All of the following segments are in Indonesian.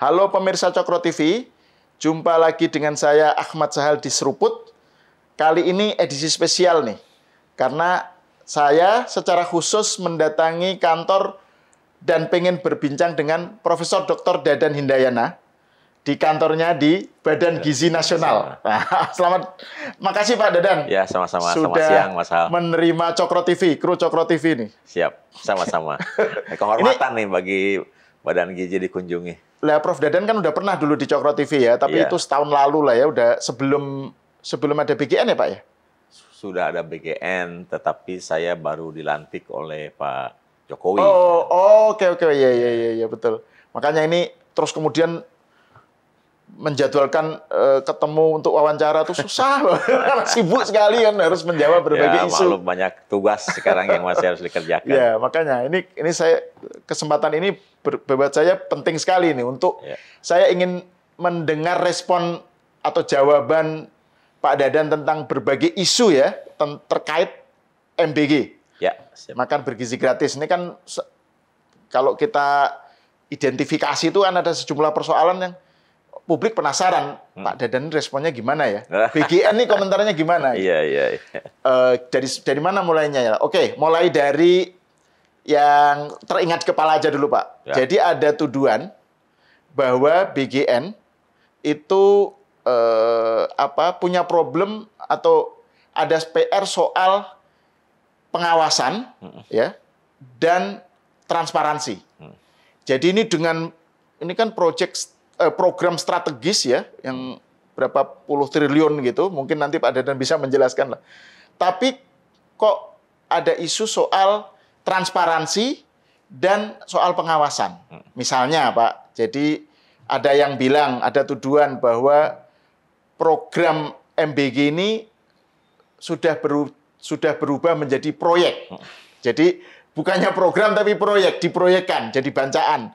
Halo pemirsa Cokro TV, jumpa lagi dengan saya Ahmad Sahal di Seruput. Kali ini edisi spesial nih, karena saya secara khusus mendatangi kantor dan pengen berbincang dengan Profesor Dr. Dadan Hindayana di kantornya di Badan Gizi Nasional. Nah, makasih Pak Dadan. Ya, sama-sama. Selamat Sudah siang, Mas Hal. menerima Cokro TV, kru Cokro TV nih. Siap, sama-sama. Kehormatan nih bagi Badan Gizi dikunjungi. Lah, Prof. Dadan kan udah pernah dulu di Cokro TV ya, tapi itu setahun lalu lah ya, udah sebelum ada BGN ya Pak ya? Sudah ada BGN, tetapi saya baru dilantik oleh Pak Jokowi. Oke, ya betul. Makanya ini terus kemudian menjadwalkan ketemu untuk wawancara tuh susah, sibuk sekali kan, harus menjawab berbagai isu. Maklum banyak tugas sekarang yang masih harus dikerjakan. Ya, makanya ini saya kesempatan ini buat saya penting sekali nih untuk saya ingin mendengar respon atau jawaban Pak Dadan tentang berbagai isu ya terkait MBG. Ya, makan bergizi gratis. Ini kan kalau kita identifikasi itu kan ada sejumlah persoalan yang publik penasaran, Pak Dadan responnya gimana ya? BGN nih komentarnya gimana? Iya. Dari mana mulainya ya? Oke, mulai dari yang teringat kepala aja dulu Pak. Ya. Jadi ada tuduhan bahwa BGN itu punya problem atau ada PR soal pengawasan ya dan transparansi. Jadi ini kan program strategis ya yang berapa puluh triliun gitu, mungkin nanti Pak Dadan bisa menjelaskan lah. Tapi kok ada isu soal transparansi dan soal pengawasan. Misalnya Pak, jadi ada yang bilang, ada tuduhan bahwa program MBG ini sudah berubah menjadi proyek. Jadi bukannya program tapi proyek, diproyekkan jadi bancaan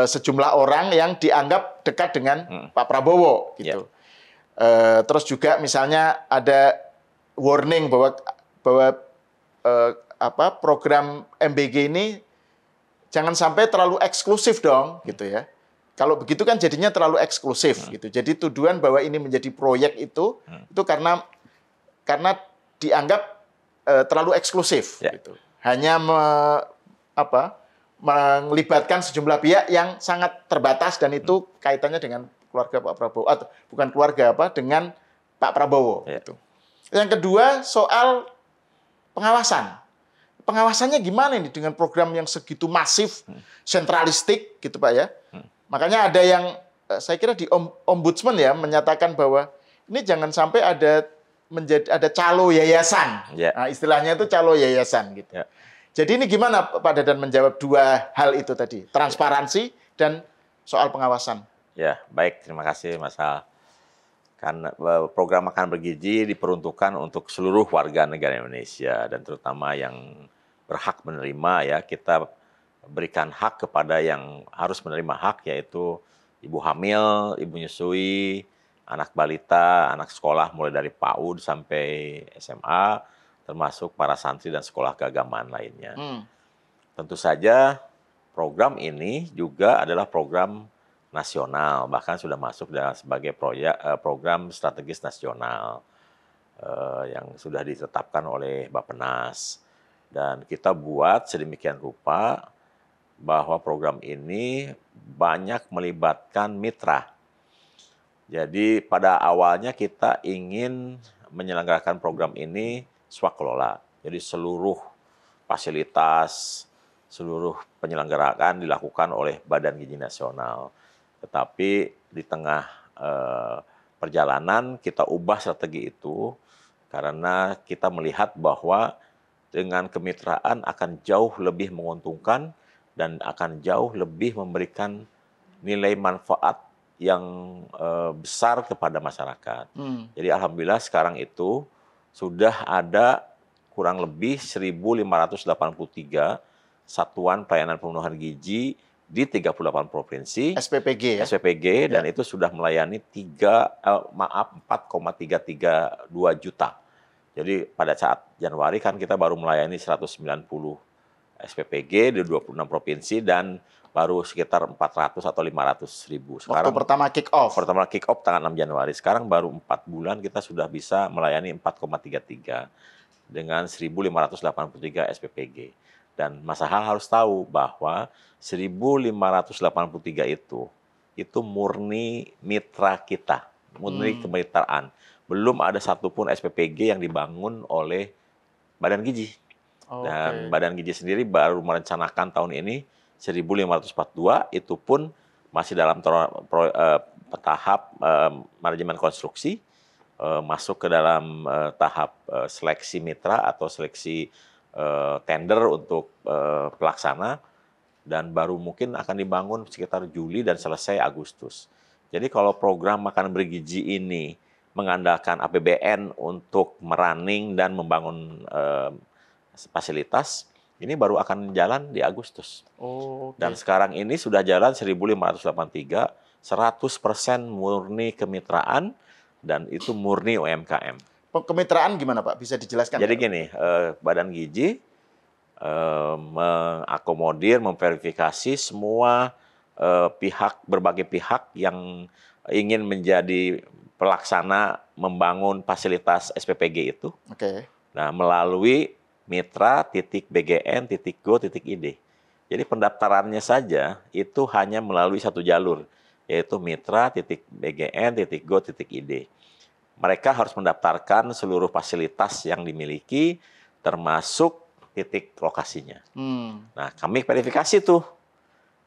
sejumlah orang yang dianggap dekat dengan Pak Prabowo gitu. Terus juga misalnya ada warning bahwa program MBG ini jangan sampai terlalu eksklusif dong gitu ya. Kalau begitu kan jadinya terlalu eksklusif gitu. Jadi tuduhan bahwa ini menjadi proyek itu karena dianggap terlalu eksklusif gitu. Hanya melibatkan sejumlah pihak yang sangat terbatas dan itu kaitannya dengan keluarga Pak Prabowo atau bukan keluarga dengan Pak Prabowo gitu. Yang kedua soal pengawasan. Pengawasannya gimana ini dengan program yang segitu masif, sentralistik gitu Pak ya. Makanya ada yang saya kira di Ombudsman ya menyatakan bahwa ini jangan sampai ada calo yayasan. Nah, istilahnya itu calo yayasan gitu. Jadi ini gimana Pak Dadan menjawab dua hal itu tadi, transparansi dan soal pengawasan? Ya, baik. Terima kasih Mas Hal. Karena program makan bergizi diperuntukkan untuk seluruh warga negara Indonesia dan terutama yang berhak menerima ya, kita berikan hak kepada yang harus menerima hak, yaitu ibu hamil, ibu nyusui, anak balita, anak sekolah mulai dari PAUD sampai SMA, termasuk para santri dan sekolah keagamaan lainnya. Tentu saja program ini juga adalah program nasional, bahkan sudah masuk sebagai program strategis nasional yang sudah ditetapkan oleh Bappenas. Dan kita buat sedemikian rupa bahwa program ini banyak melibatkan mitra. Jadi pada awalnya kita ingin menyelenggarakan program ini swakelola. Jadi seluruh fasilitas, seluruh penyelenggaraan dilakukan oleh Badan Gizi Nasional. Tetapi di tengah perjalanan kita ubah strategi itu karena kita melihat bahwa dengan kemitraan akan jauh lebih menguntungkan dan akan jauh lebih memberikan nilai manfaat yang besar kepada masyarakat. Jadi alhamdulillah sekarang itu sudah ada kurang lebih 1.583 satuan pelayanan pemenuhan gizi di 38 provinsi. SPPG ya? SPPG, dan itu sudah melayani 4,332 juta. Jadi pada saat Januari kan kita baru melayani 190 SPPG di 26 provinsi dan baru sekitar 400 atau 500 ribu. Waktu pertama kick off? Pertama kick off tanggal 6 Januari. Sekarang baru 4 bulan kita sudah bisa melayani 4,33 dengan 1.583 SPPG. Dan Mas Ahal harus tahu bahwa 1.583 itu murni mitra kita, murni kemitraan. Belum ada satupun SPPG yang dibangun oleh Badan Gizi. Dan Badan Gizi sendiri baru merencanakan tahun ini 1.542, itu pun masih dalam tahap manajemen konstruksi, masuk ke dalam tahap seleksi mitra atau seleksi tender untuk pelaksana, dan baru mungkin akan dibangun sekitar Juli dan selesai Agustus. Jadi kalau program makan bergizi ini mengandalkan APBN untuk merunning dan membangun fasilitas, ini baru akan jalan di Agustus. Dan sekarang ini sudah jalan 1.583, 100% murni kemitraan, dan itu murni UMKM. Kemitraan gimana Pak? Bisa dijelaskan? Jadi gini, Badan Gizi mengakomodir, memverifikasi semua berbagai pihak yang ingin menjadi pelaksana membangun fasilitas SPPG itu. Nah, melalui mitra.bgn.go.id. Jadi pendaftarannya saja itu hanya melalui satu jalur, yaitu mitra.bgn.go.id. Mereka harus mendaftarkan seluruh fasilitas yang dimiliki, termasuk titik lokasinya. Nah, kami verifikasi tuh.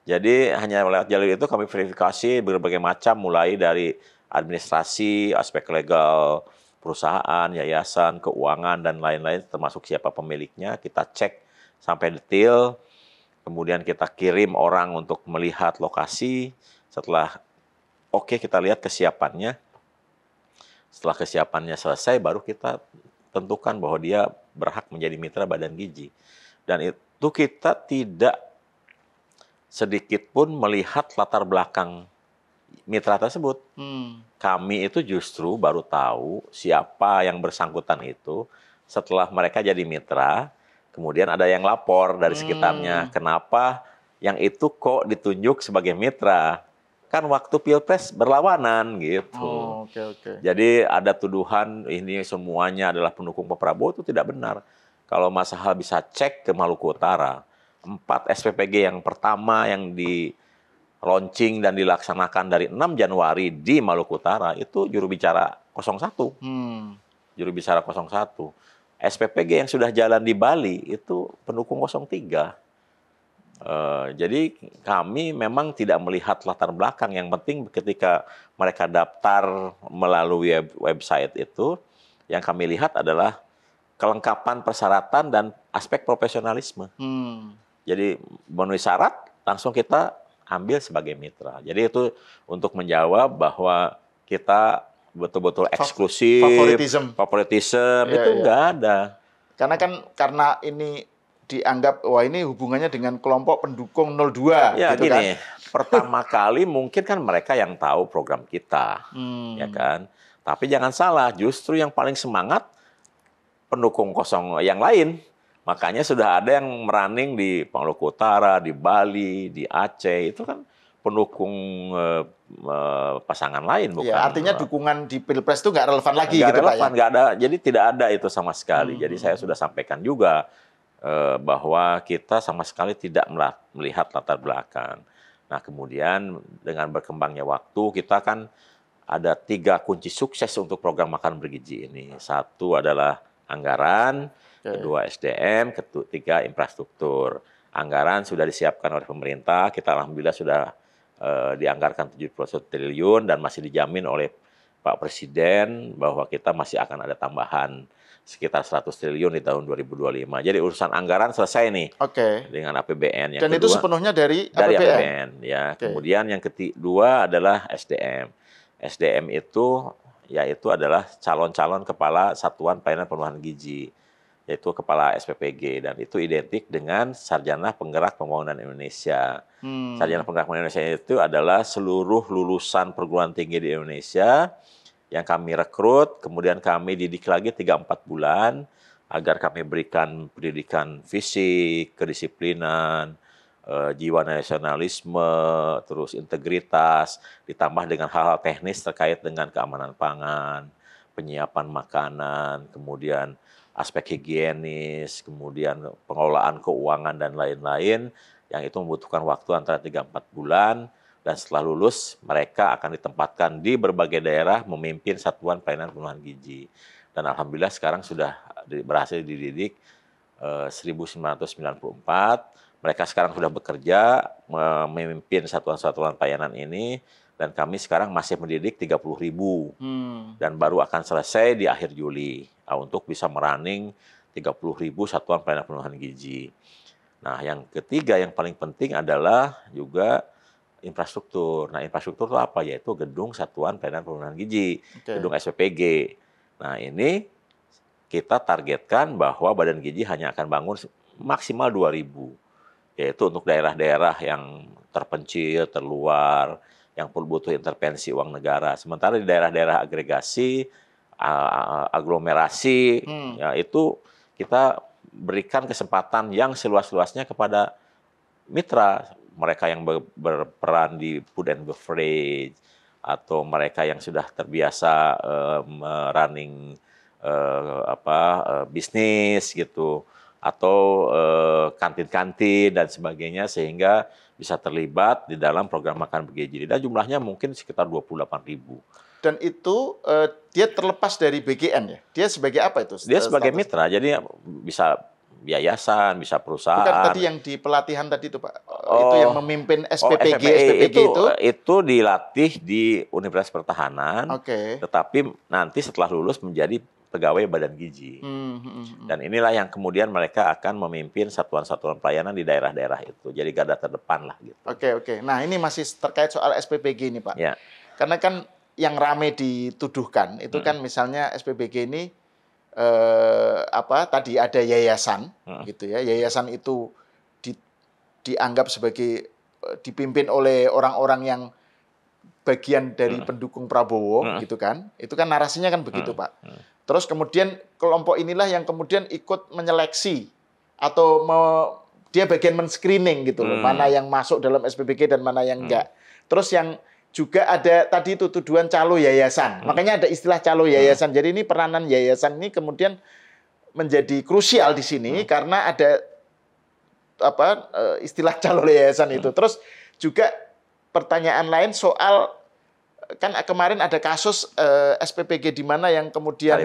Jadi hanya lewat jalur itu kami verifikasi berbagai macam, mulai dari administrasi, aspek legal, perusahaan, yayasan, keuangan, dan lain-lain, termasuk siapa pemiliknya. Kita cek sampai detail, kemudian kita kirim orang untuk melihat lokasi. Setelah kita lihat kesiapannya. Setelah kesiapannya selesai, baru kita tentukan bahwa dia berhak menjadi mitra Badan Gizi. Dan itu kita tidak sedikit pun melihat latar belakang mitra tersebut. Kami itu justru baru tahu siapa yang bersangkutan itu setelah mereka jadi mitra, kemudian ada yang lapor dari sekitarnya, kenapa yang itu kok ditunjuk sebagai mitra? Kan waktu Pilpres berlawanan gitu. Jadi ada tuduhan ini semuanya adalah pendukung Pak Prabowo, itu tidak benar. Kalau Mas Ahal bisa cek ke Maluku Utara, 4 SPPG yang pertama yang di launching dan dilaksanakan dari 6 Januari di Maluku Utara itu juru bicara 01. Juru bicara 01. SPPG yang sudah jalan di Bali itu pendukung 03. Jadi kami memang tidak melihat latar belakang. Yang penting ketika mereka daftar melalui website itu, yang kami lihat adalah kelengkapan persyaratan dan aspek profesionalisme. Jadi memenuhi syarat, langsung kita ambil sebagai mitra. Jadi itu untuk menjawab bahwa kita betul-betul eksklusif, favoritism itu nggak ada. Karena ini dianggap, wah ini hubungannya dengan kelompok pendukung 02. Ya gitu gini, kan? pertama kali mungkin kan mereka yang tahu program kita, ya kan. Tapi jangan salah, justru yang paling semangat pendukung 0 yang lain. Makanya sudah ada yang merunning di Maluku Utara, di Bali, di Aceh, itu kan pendukung pasangan lain, bukan? Ya, artinya dukungan di Pilpres itu nggak relevan lagi, nggak gitu relevan, Pak ya? nggak ada, jadi tidak ada itu sama sekali. Jadi saya sudah sampaikan juga bahwa kita sama sekali tidak melihat latar belakang. Nah, kemudian dengan berkembangnya waktu, kita kan ada 3 kunci sukses untuk program makan bergizi ini. 1 adalah anggaran, kedua SDM, ketiga infrastruktur. Anggaran sudah disiapkan oleh pemerintah, kita alhamdulillah sudah dianggarkan 71 triliun dan masih dijamin oleh Pak Presiden bahwa kita masih akan ada tambahan sekitar 100 triliun di tahun 2025. Jadi urusan anggaran selesai nih dengan APBN. Yang Dan kedua, itu sepenuhnya dari APBN. Ya. Kemudian yang kedua adalah SDM. SDM itu yaitu adalah calon-calon kepala Satuan Pelayanan Pemenuhan Gizi, yaitu kepala SPPG, dan itu identik dengan Sarjana Penggerak Pembangunan Indonesia. Sarjana Penggerak Pembangunan Indonesia itu adalah seluruh lulusan perguruan tinggi di Indonesia yang kami rekrut, kemudian kami didik lagi 3-4 bulan, agar kami berikan pendidikan fisik, kedisiplinan, jiwa nasionalisme, terus integritas, ditambah dengan hal-hal teknis terkait dengan keamanan pangan, penyiapan makanan, kemudian aspek higienis, kemudian pengelolaan keuangan dan lain-lain, yang itu membutuhkan waktu antara 3-4 bulan, dan setelah lulus mereka akan ditempatkan di berbagai daerah memimpin satuan pelayanan pemenuhan gizi. Dan alhamdulillah sekarang sudah berhasil dididik 1994. Mereka sekarang sudah bekerja memimpin satuan-satuan pelayanan ini, dan kami sekarang masih mendidik 30.000 dan baru akan selesai di akhir Juli untuk bisa merunning 30.000 satuan pelayanan pemenuhan gizi. Nah, yang ketiga yang paling penting adalah juga infrastruktur. Nah, infrastruktur itu apa? Yaitu gedung satuan pelayanan pemenuhan gizi, gedung SPPG. Nah, ini kita targetkan bahwa Badan Gizi hanya akan bangun maksimal 2.000. Yaitu untuk daerah-daerah yang terpencil, terluar, yang butuh intervensi uang negara. Sementara di daerah-daerah agregasi, aglomerasi, ya itu kita berikan kesempatan yang seluas-luasnya kepada mitra, mereka yang berperan di food and beverage, atau mereka yang sudah terbiasa running bisnis gitu, atau kantin-kantin dan sebagainya, sehingga bisa terlibat di dalam program makan bergizi. Dan jumlahnya mungkin sekitar 28.000. Dan itu dia terlepas dari BGN ya? Dia sebagai apa itu? Dia sebagai mitra, jadi bisa yayasan, bisa perusahaan. Bukan tadi yang di pelatihan tadi itu Pak? Itu yang memimpin SPPG, SPPG itu dilatih di Universitas Pertahanan, tetapi nanti setelah lulus menjadi pegawai Badan Gizi. Dan inilah yang kemudian mereka akan memimpin satuan-satuan pelayanan di daerah-daerah itu. Jadi garda terdepan lah gitu. Oke. Nah, ini masih terkait soal SPPG ini, Pak. Ya. Karena kan yang rame dituduhkan itu kan misalnya SPPG ini tadi ada yayasan gitu ya. Yayasan itu dianggap sebagai dipimpin oleh orang-orang yang bagian dari pendukung Prabowo gitu kan. Itu kan narasinya kan begitu, Pak. Terus kemudian kelompok inilah yang kemudian ikut menyeleksi atau dia bagian men-screening gitu loh, mana yang masuk dalam SPPG dan mana yang enggak. Terus yang juga ada tadi itu tuduhan calo yayasan. Makanya ada istilah calo yayasan. Jadi ini peranan yayasan ini kemudian menjadi krusial di sini karena ada istilah calo yayasan itu. Terus juga pertanyaan lain soal kan kemarin ada kasus SPPG di mana yang kemudian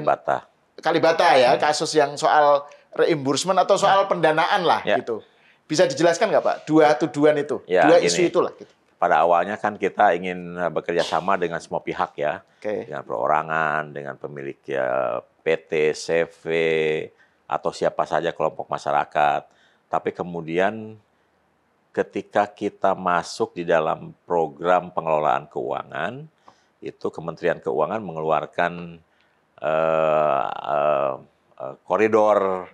Kalibata ya, kasus yang soal reimbursement atau soal pendanaan lah gitu. Bisa dijelaskan nggak Pak? Dua tuduhan itu, dua isu itulah gitu. Pada awalnya kan kita ingin bekerja sama dengan semua pihak ya, dengan perorangan, dengan pemilik PT, CV, atau siapa saja kelompok masyarakat. Tapi kemudian ketika kita masuk di dalam program pengelolaan keuangan, itu Kementerian Keuangan mengeluarkan koridor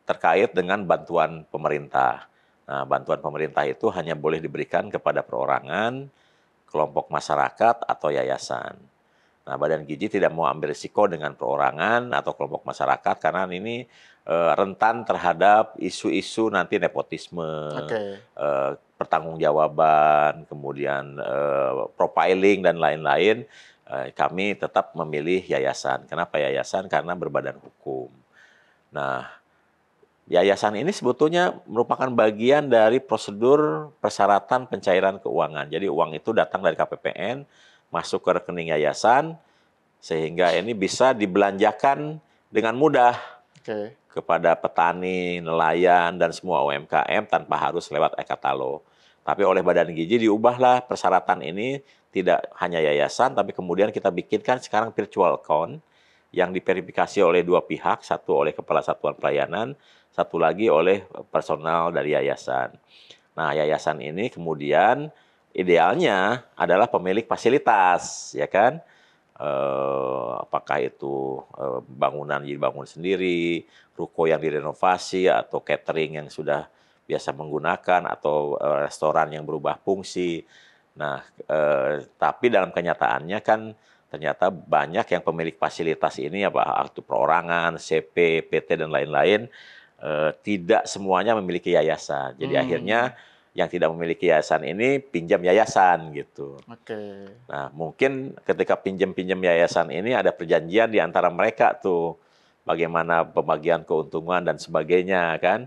terkait dengan bantuan pemerintah. Nah, bantuan pemerintah itu hanya boleh diberikan kepada perorangan, kelompok masyarakat, atau yayasan. Nah, Badan Gizi tidak mau ambil risiko dengan perorangan atau kelompok masyarakat karena ini rentan terhadap isu-isu nanti nepotisme, pertanggungjawaban, kemudian profiling dan lain-lain. Kami tetap memilih yayasan. Kenapa yayasan? Karena berbadan hukum. Nah, yayasan ini sebetulnya merupakan bagian dari prosedur persyaratan pencairan keuangan. Jadi uang itu datang dari KPPN, masuk ke rekening yayasan, sehingga ini bisa dibelanjakan dengan mudah kepada petani, nelayan, dan semua UMKM tanpa harus lewat e-katalog. Tapi oleh Badan Gizi diubahlah persyaratan ini, tidak hanya yayasan, tapi kemudian kita bikinkan sekarang virtual account yang diverifikasi oleh dua pihak, satu oleh Kepala Satuan Pelayanan, satu lagi oleh personal dari yayasan. Nah, yayasan ini kemudian idealnya adalah pemilik fasilitas, ya kan? Apakah itu bangunan dibangun sendiri, ruko yang direnovasi, atau catering yang sudah biasa menggunakan, atau restoran yang berubah fungsi. Nah, tapi dalam kenyataannya kan ternyata banyak yang pemilik fasilitas ini, apa itu perorangan, CP, PT dan lain-lain, tidak semuanya memiliki yayasan. Jadi akhirnya yang tidak memiliki yayasan ini pinjam yayasan gitu. Oke. Nah, mungkin ketika pinjam-pinjam yayasan ini ada perjanjian di antara mereka tuh, bagaimana pembagian keuntungan dan sebagainya kan.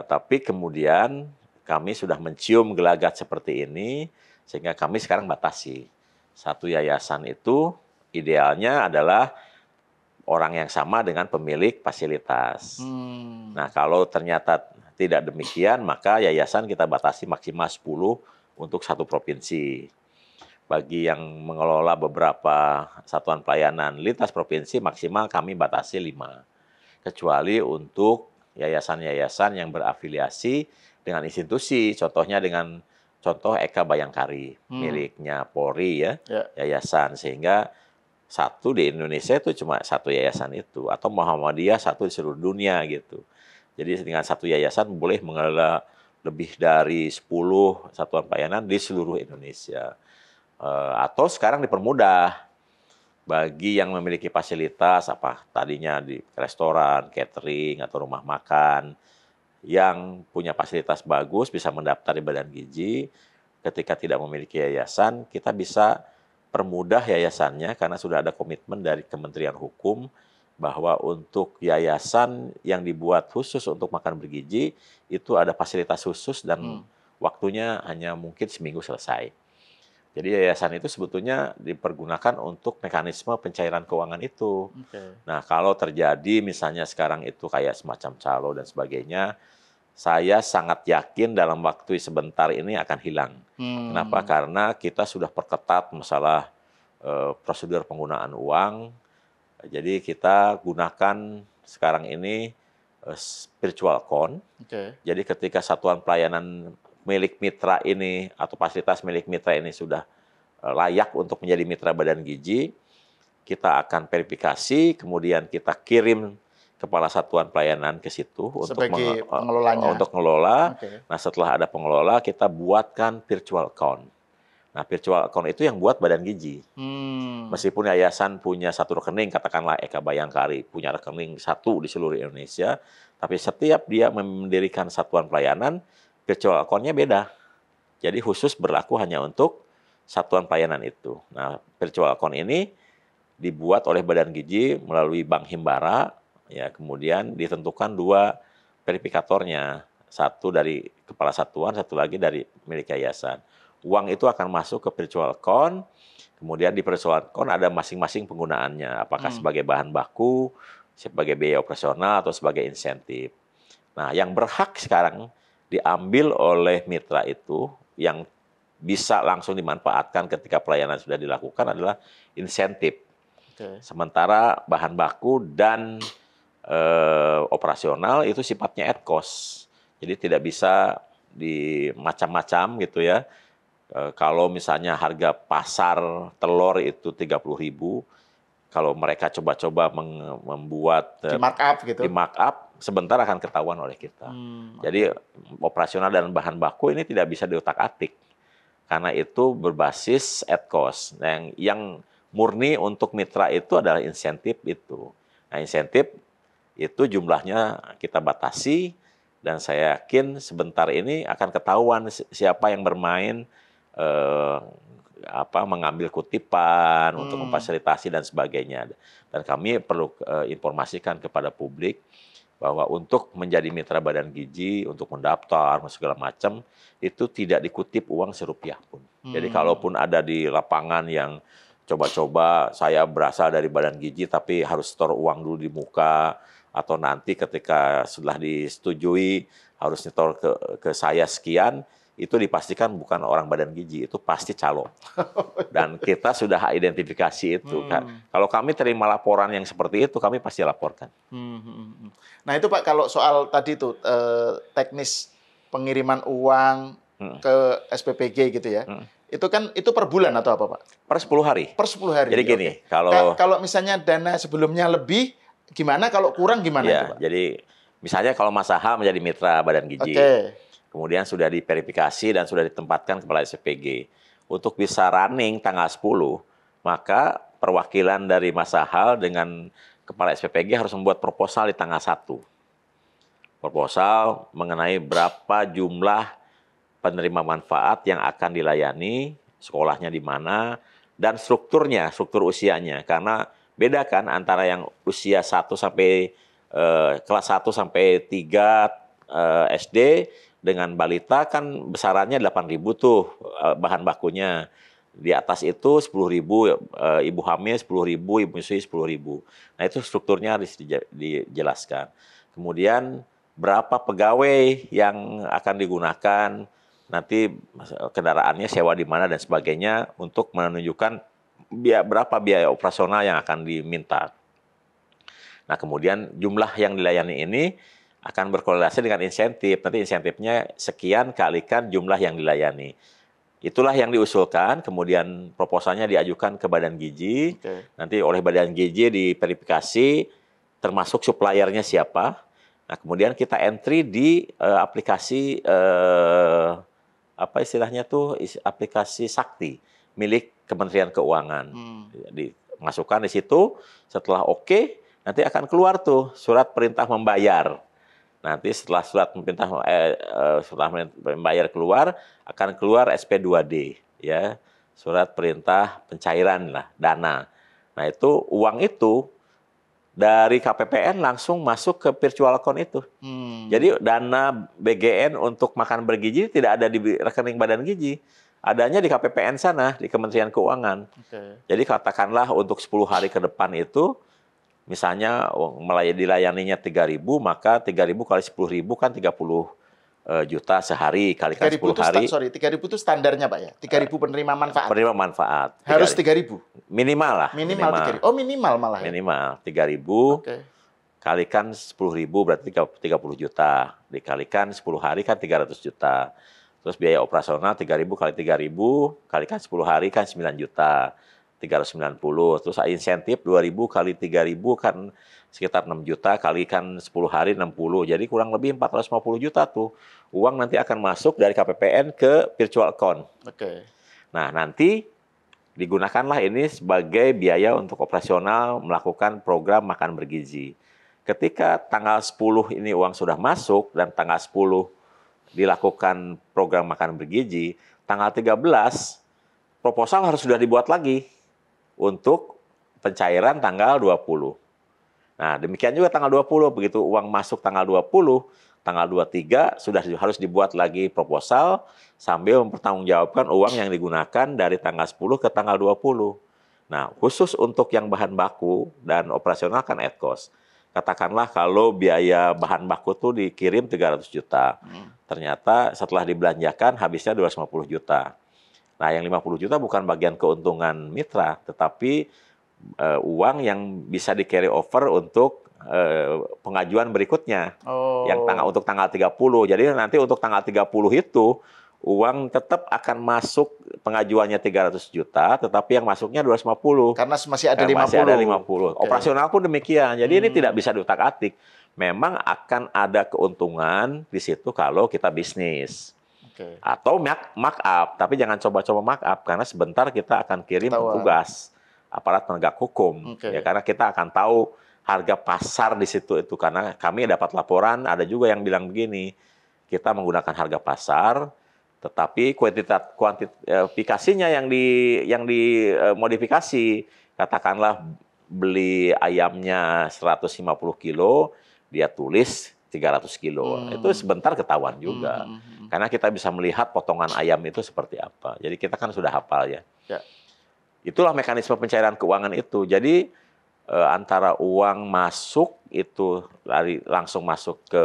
Tapi kemudian kami sudah mencium gelagat seperti ini, sehingga kami sekarang batasi. Satu yayasan itu idealnya adalah orang yang sama dengan pemilik fasilitas. Nah, kalau ternyata tidak demikian, maka yayasan kita batasi maksimal 10 untuk satu provinsi. Bagi yang mengelola beberapa satuan pelayanan lintas provinsi, maksimal kami batasi 5. Kecuali untuk yayasan-yayasan yang berafiliasi dengan institusi, contohnya dengan contoh Eka Bayangkari, miliknya Polri ya, yayasan, sehingga satu di Indonesia itu cuma satu yayasan itu, atau Muhammadiyah satu di seluruh dunia gitu. Jadi dengan satu yayasan boleh mengelola lebih dari 10 satuan pelayanan di seluruh Indonesia. Atau sekarang dipermudah bagi yang memiliki fasilitas apa tadinya di restoran, catering atau rumah makan yang punya fasilitas bagus bisa mendaftar di Badan Gizi. Ketika tidak memiliki yayasan, kita bisa permudah yayasannya karena sudah ada komitmen dari Kementerian Hukum bahwa untuk yayasan yang dibuat khusus untuk makan bergizi itu ada fasilitas khusus dan waktunya hanya mungkin seminggu selesai. Jadi yayasan itu sebetulnya dipergunakan untuk mekanisme pencairan keuangan itu. Nah, kalau terjadi misalnya sekarang itu kayak semacam calo dan sebagainya, saya sangat yakin dalam waktu sebentar ini akan hilang. Kenapa? Karena kita sudah perketat masalah prosedur penggunaan uang. Jadi kita gunakan sekarang ini virtual account. Jadi ketika satuan pelayanan milik mitra ini atau fasilitas milik mitra ini sudah layak untuk menjadi mitra Badan Gizi, kita akan verifikasi, kemudian kita kirim kepala satuan pelayanan ke situ sebagai pengelolanya. Untuk mengelola. Nah, setelah ada pengelola, kita buatkan virtual account. Nah, virtual account itu yang buat Badan Gizi. Meskipun yayasan punya satu rekening, katakanlah Eka Bayangkari punya rekening satu di seluruh Indonesia, tapi setiap dia mendirikan satuan pelayanan, virtual account-nya beda. Jadi khusus berlaku hanya untuk satuan pelayanan itu. Nah, virtual account ini dibuat oleh Badan Gizi melalui Bank Himbara, ya, kemudian ditentukan 2 verifikatornya, satu dari kepala satuan, satu lagi dari milik yayasan. Uang itu akan masuk ke virtual account, kemudian di virtual account ada masing-masing penggunaannya, apakah sebagai bahan baku, sebagai biaya operasional, atau sebagai insentif. Nah, yang berhak sekarang diambil oleh mitra itu, yang bisa langsung dimanfaatkan ketika pelayanan sudah dilakukan adalah insentif. Sementara bahan baku dan operasional itu sifatnya at cost. Jadi tidak bisa di macam-macam gitu ya. Kalau misalnya harga pasar telur itu 30.000, kalau mereka coba-coba membuat di markup gitu. Di markup sebentar akan ketahuan oleh kita. Jadi operasional dan bahan baku ini tidak bisa diotak-atik. Karena itu berbasis at cost. Nah, yang murni untuk mitra itu adalah insentif itu. Nah, insentif itu jumlahnya kita batasi, dan saya yakin sebentar ini akan ketahuan siapa yang bermain mengambil kutipan untuk memfasilitasi dan sebagainya. Dan kami perlu informasikan kepada publik bahwa untuk menjadi mitra Badan Gizi, untuk mendaftar segala macam, itu tidak dikutip uang serupiah pun. Jadi kalaupun ada di lapangan yang coba-coba saya berasal dari Badan Gizi tapi harus store uang dulu di muka, atau nanti ketika sudah disetujui harus nyetor ke saya sekian, itu dipastikan bukan orang Badan Gizi, itu pasti calo. Dan kita sudah identifikasi itu. Kalau kami terima laporan yang seperti itu, kami pasti laporkan. Nah itu Pak, kalau soal tadi itu teknis pengiriman uang ke SPPG gitu ya, itu kan itu per bulan atau apa Pak? Per 10 hari. Per 10 hari. Jadi gini, kalau misalnya dana sebelumnya lebih, gimana? Kalau kurang gimana itu Pak? Jadi misalnya kalau Mas Aha menjadi mitra Badan Gizi, kemudian sudah diverifikasi dan sudah ditempatkan kepala SPPG, untuk bisa running tanggal 10, maka perwakilan dari Mas Sahal dengan Kepala SPPG harus membuat proposal di tanggal 1. Proposal mengenai berapa jumlah penerima manfaat yang akan dilayani, sekolahnya di mana, dan strukturnya, struktur usianya. Karena beda kan antara yang usia 1 sampai kelas 1 sampai 3 SD dengan balita kan besarannya 8.000 tuh bahan bakunya. Di atas itu 10.000, ibu hamil 10.000, ibu menyusui 10.000. Nah itu strukturnya harus dijelaskan. Kemudian berapa pegawai yang akan digunakan, nanti kendaraannya sewa di mana dan sebagainya untuk menunjukkan berapa biaya operasional yang akan diminta. Nah kemudian jumlah yang dilayani ini akan berkorelasi dengan insentif. Nanti insentifnya sekian kalikan jumlah yang dilayani. Itulah yang diusulkan, kemudian proposalnya diajukan ke Badan Gizi. Nanti oleh Badan Gizi diverifikasi, termasuk suppliernya siapa. Nah, kemudian kita entry di aplikasi, apa istilahnya tuh, aplikasi Sakti, milik Kementerian Keuangan. Dimasukkan di situ, setelah oke, nanti akan keluar tuh surat perintah membayar. Nanti setelah surat membayar keluar, akan keluar SP2D, ya, surat perintah pencairan lah, dana. Nah itu uang itu dari KPPN langsung masuk ke virtual account itu. Jadi dana BGN untuk makan bergizi tidak ada di rekening Badan Gizi, adanya di KPPN sana, di Kementerian Keuangan. Jadi katakanlah untuk 10 hari ke depan itu, misalnya dilayaninya 3.000, maka 3.000 kali 10.000 kan 30 juta sehari, kalikan 10 hari. 3.000 itu standarnya Pak ya? 3.000 penerima manfaat? Penerima manfaat. Harus 3.000? Minimal lah. Minimal 3.000. Oh minimal malah ya? Minimal 3.000, kalikan 10.000 berarti 30 juta. Dikalikan 10 hari kan 300 juta. Terus biaya operasional 3.000 kali 3.000, kalikan 10 hari kan 9 juta. 390, terus insentif 2.000 kali 3.000 kan sekitar 6 juta, kalikan 10 hari 60, jadi kurang lebih 450 juta tuh uang nanti akan masuk dari KPPN ke virtual account. Nah nanti digunakanlah ini sebagai biaya untuk operasional melakukan program makan bergizi. Ketika tanggal 10 ini uang sudah masuk dan tanggal 10 dilakukan program makan bergizi, tanggal 13 proposal harus sudah dibuat lagi untuk pencairan tanggal 20. Nah, demikian juga tanggal 20, begitu uang masuk tanggal 20, tanggal 23 sudah harus dibuat lagi proposal sambil mempertanggungjawabkan uang yang digunakan dari tanggal 10 ke tanggal 20. Nah, khusus untuk yang bahan baku dan operasional kan at cost. Katakanlah kalau biaya bahan baku tuh dikirim 300 juta. Ternyata setelah dibelanjakan habisnya 250 juta. Nah, yang 50 juta bukan bagian keuntungan mitra, tetapi uang yang bisa di-carry over untuk pengajuan berikutnya. Yang untuk tanggal 30. Jadi nanti untuk tanggal 30 itu, uang tetap akan masuk pengajuannya 300 juta, tetapi yang masuknya 250. Karena masih ada 50. Masih ada 50. Operasional pun demikian. Jadi ini tidak bisa diutak-atik. Memang akan ada keuntungan di situ kalau kita bisnis. Atau markup, tapi jangan coba-coba markup karena sebentar kita akan kirim petugas aparat penegak hukum. Ya karena kita akan tahu harga pasar di situ itu karena kami dapat laporan ada juga yang bilang begini, kita menggunakan harga pasar tetapi kuantifikasinya yang dimodifikasi. Katakanlah beli ayamnya 150 kilo, dia tulis 300 kilo. Itu sebentar ketahuan juga. Karena kita bisa melihat potongan ayam itu seperti apa. Jadi kita kan sudah hafal ya. Itulah mekanisme pencairan keuangan itu. Jadi antara uang masuk itu langsung masuk ke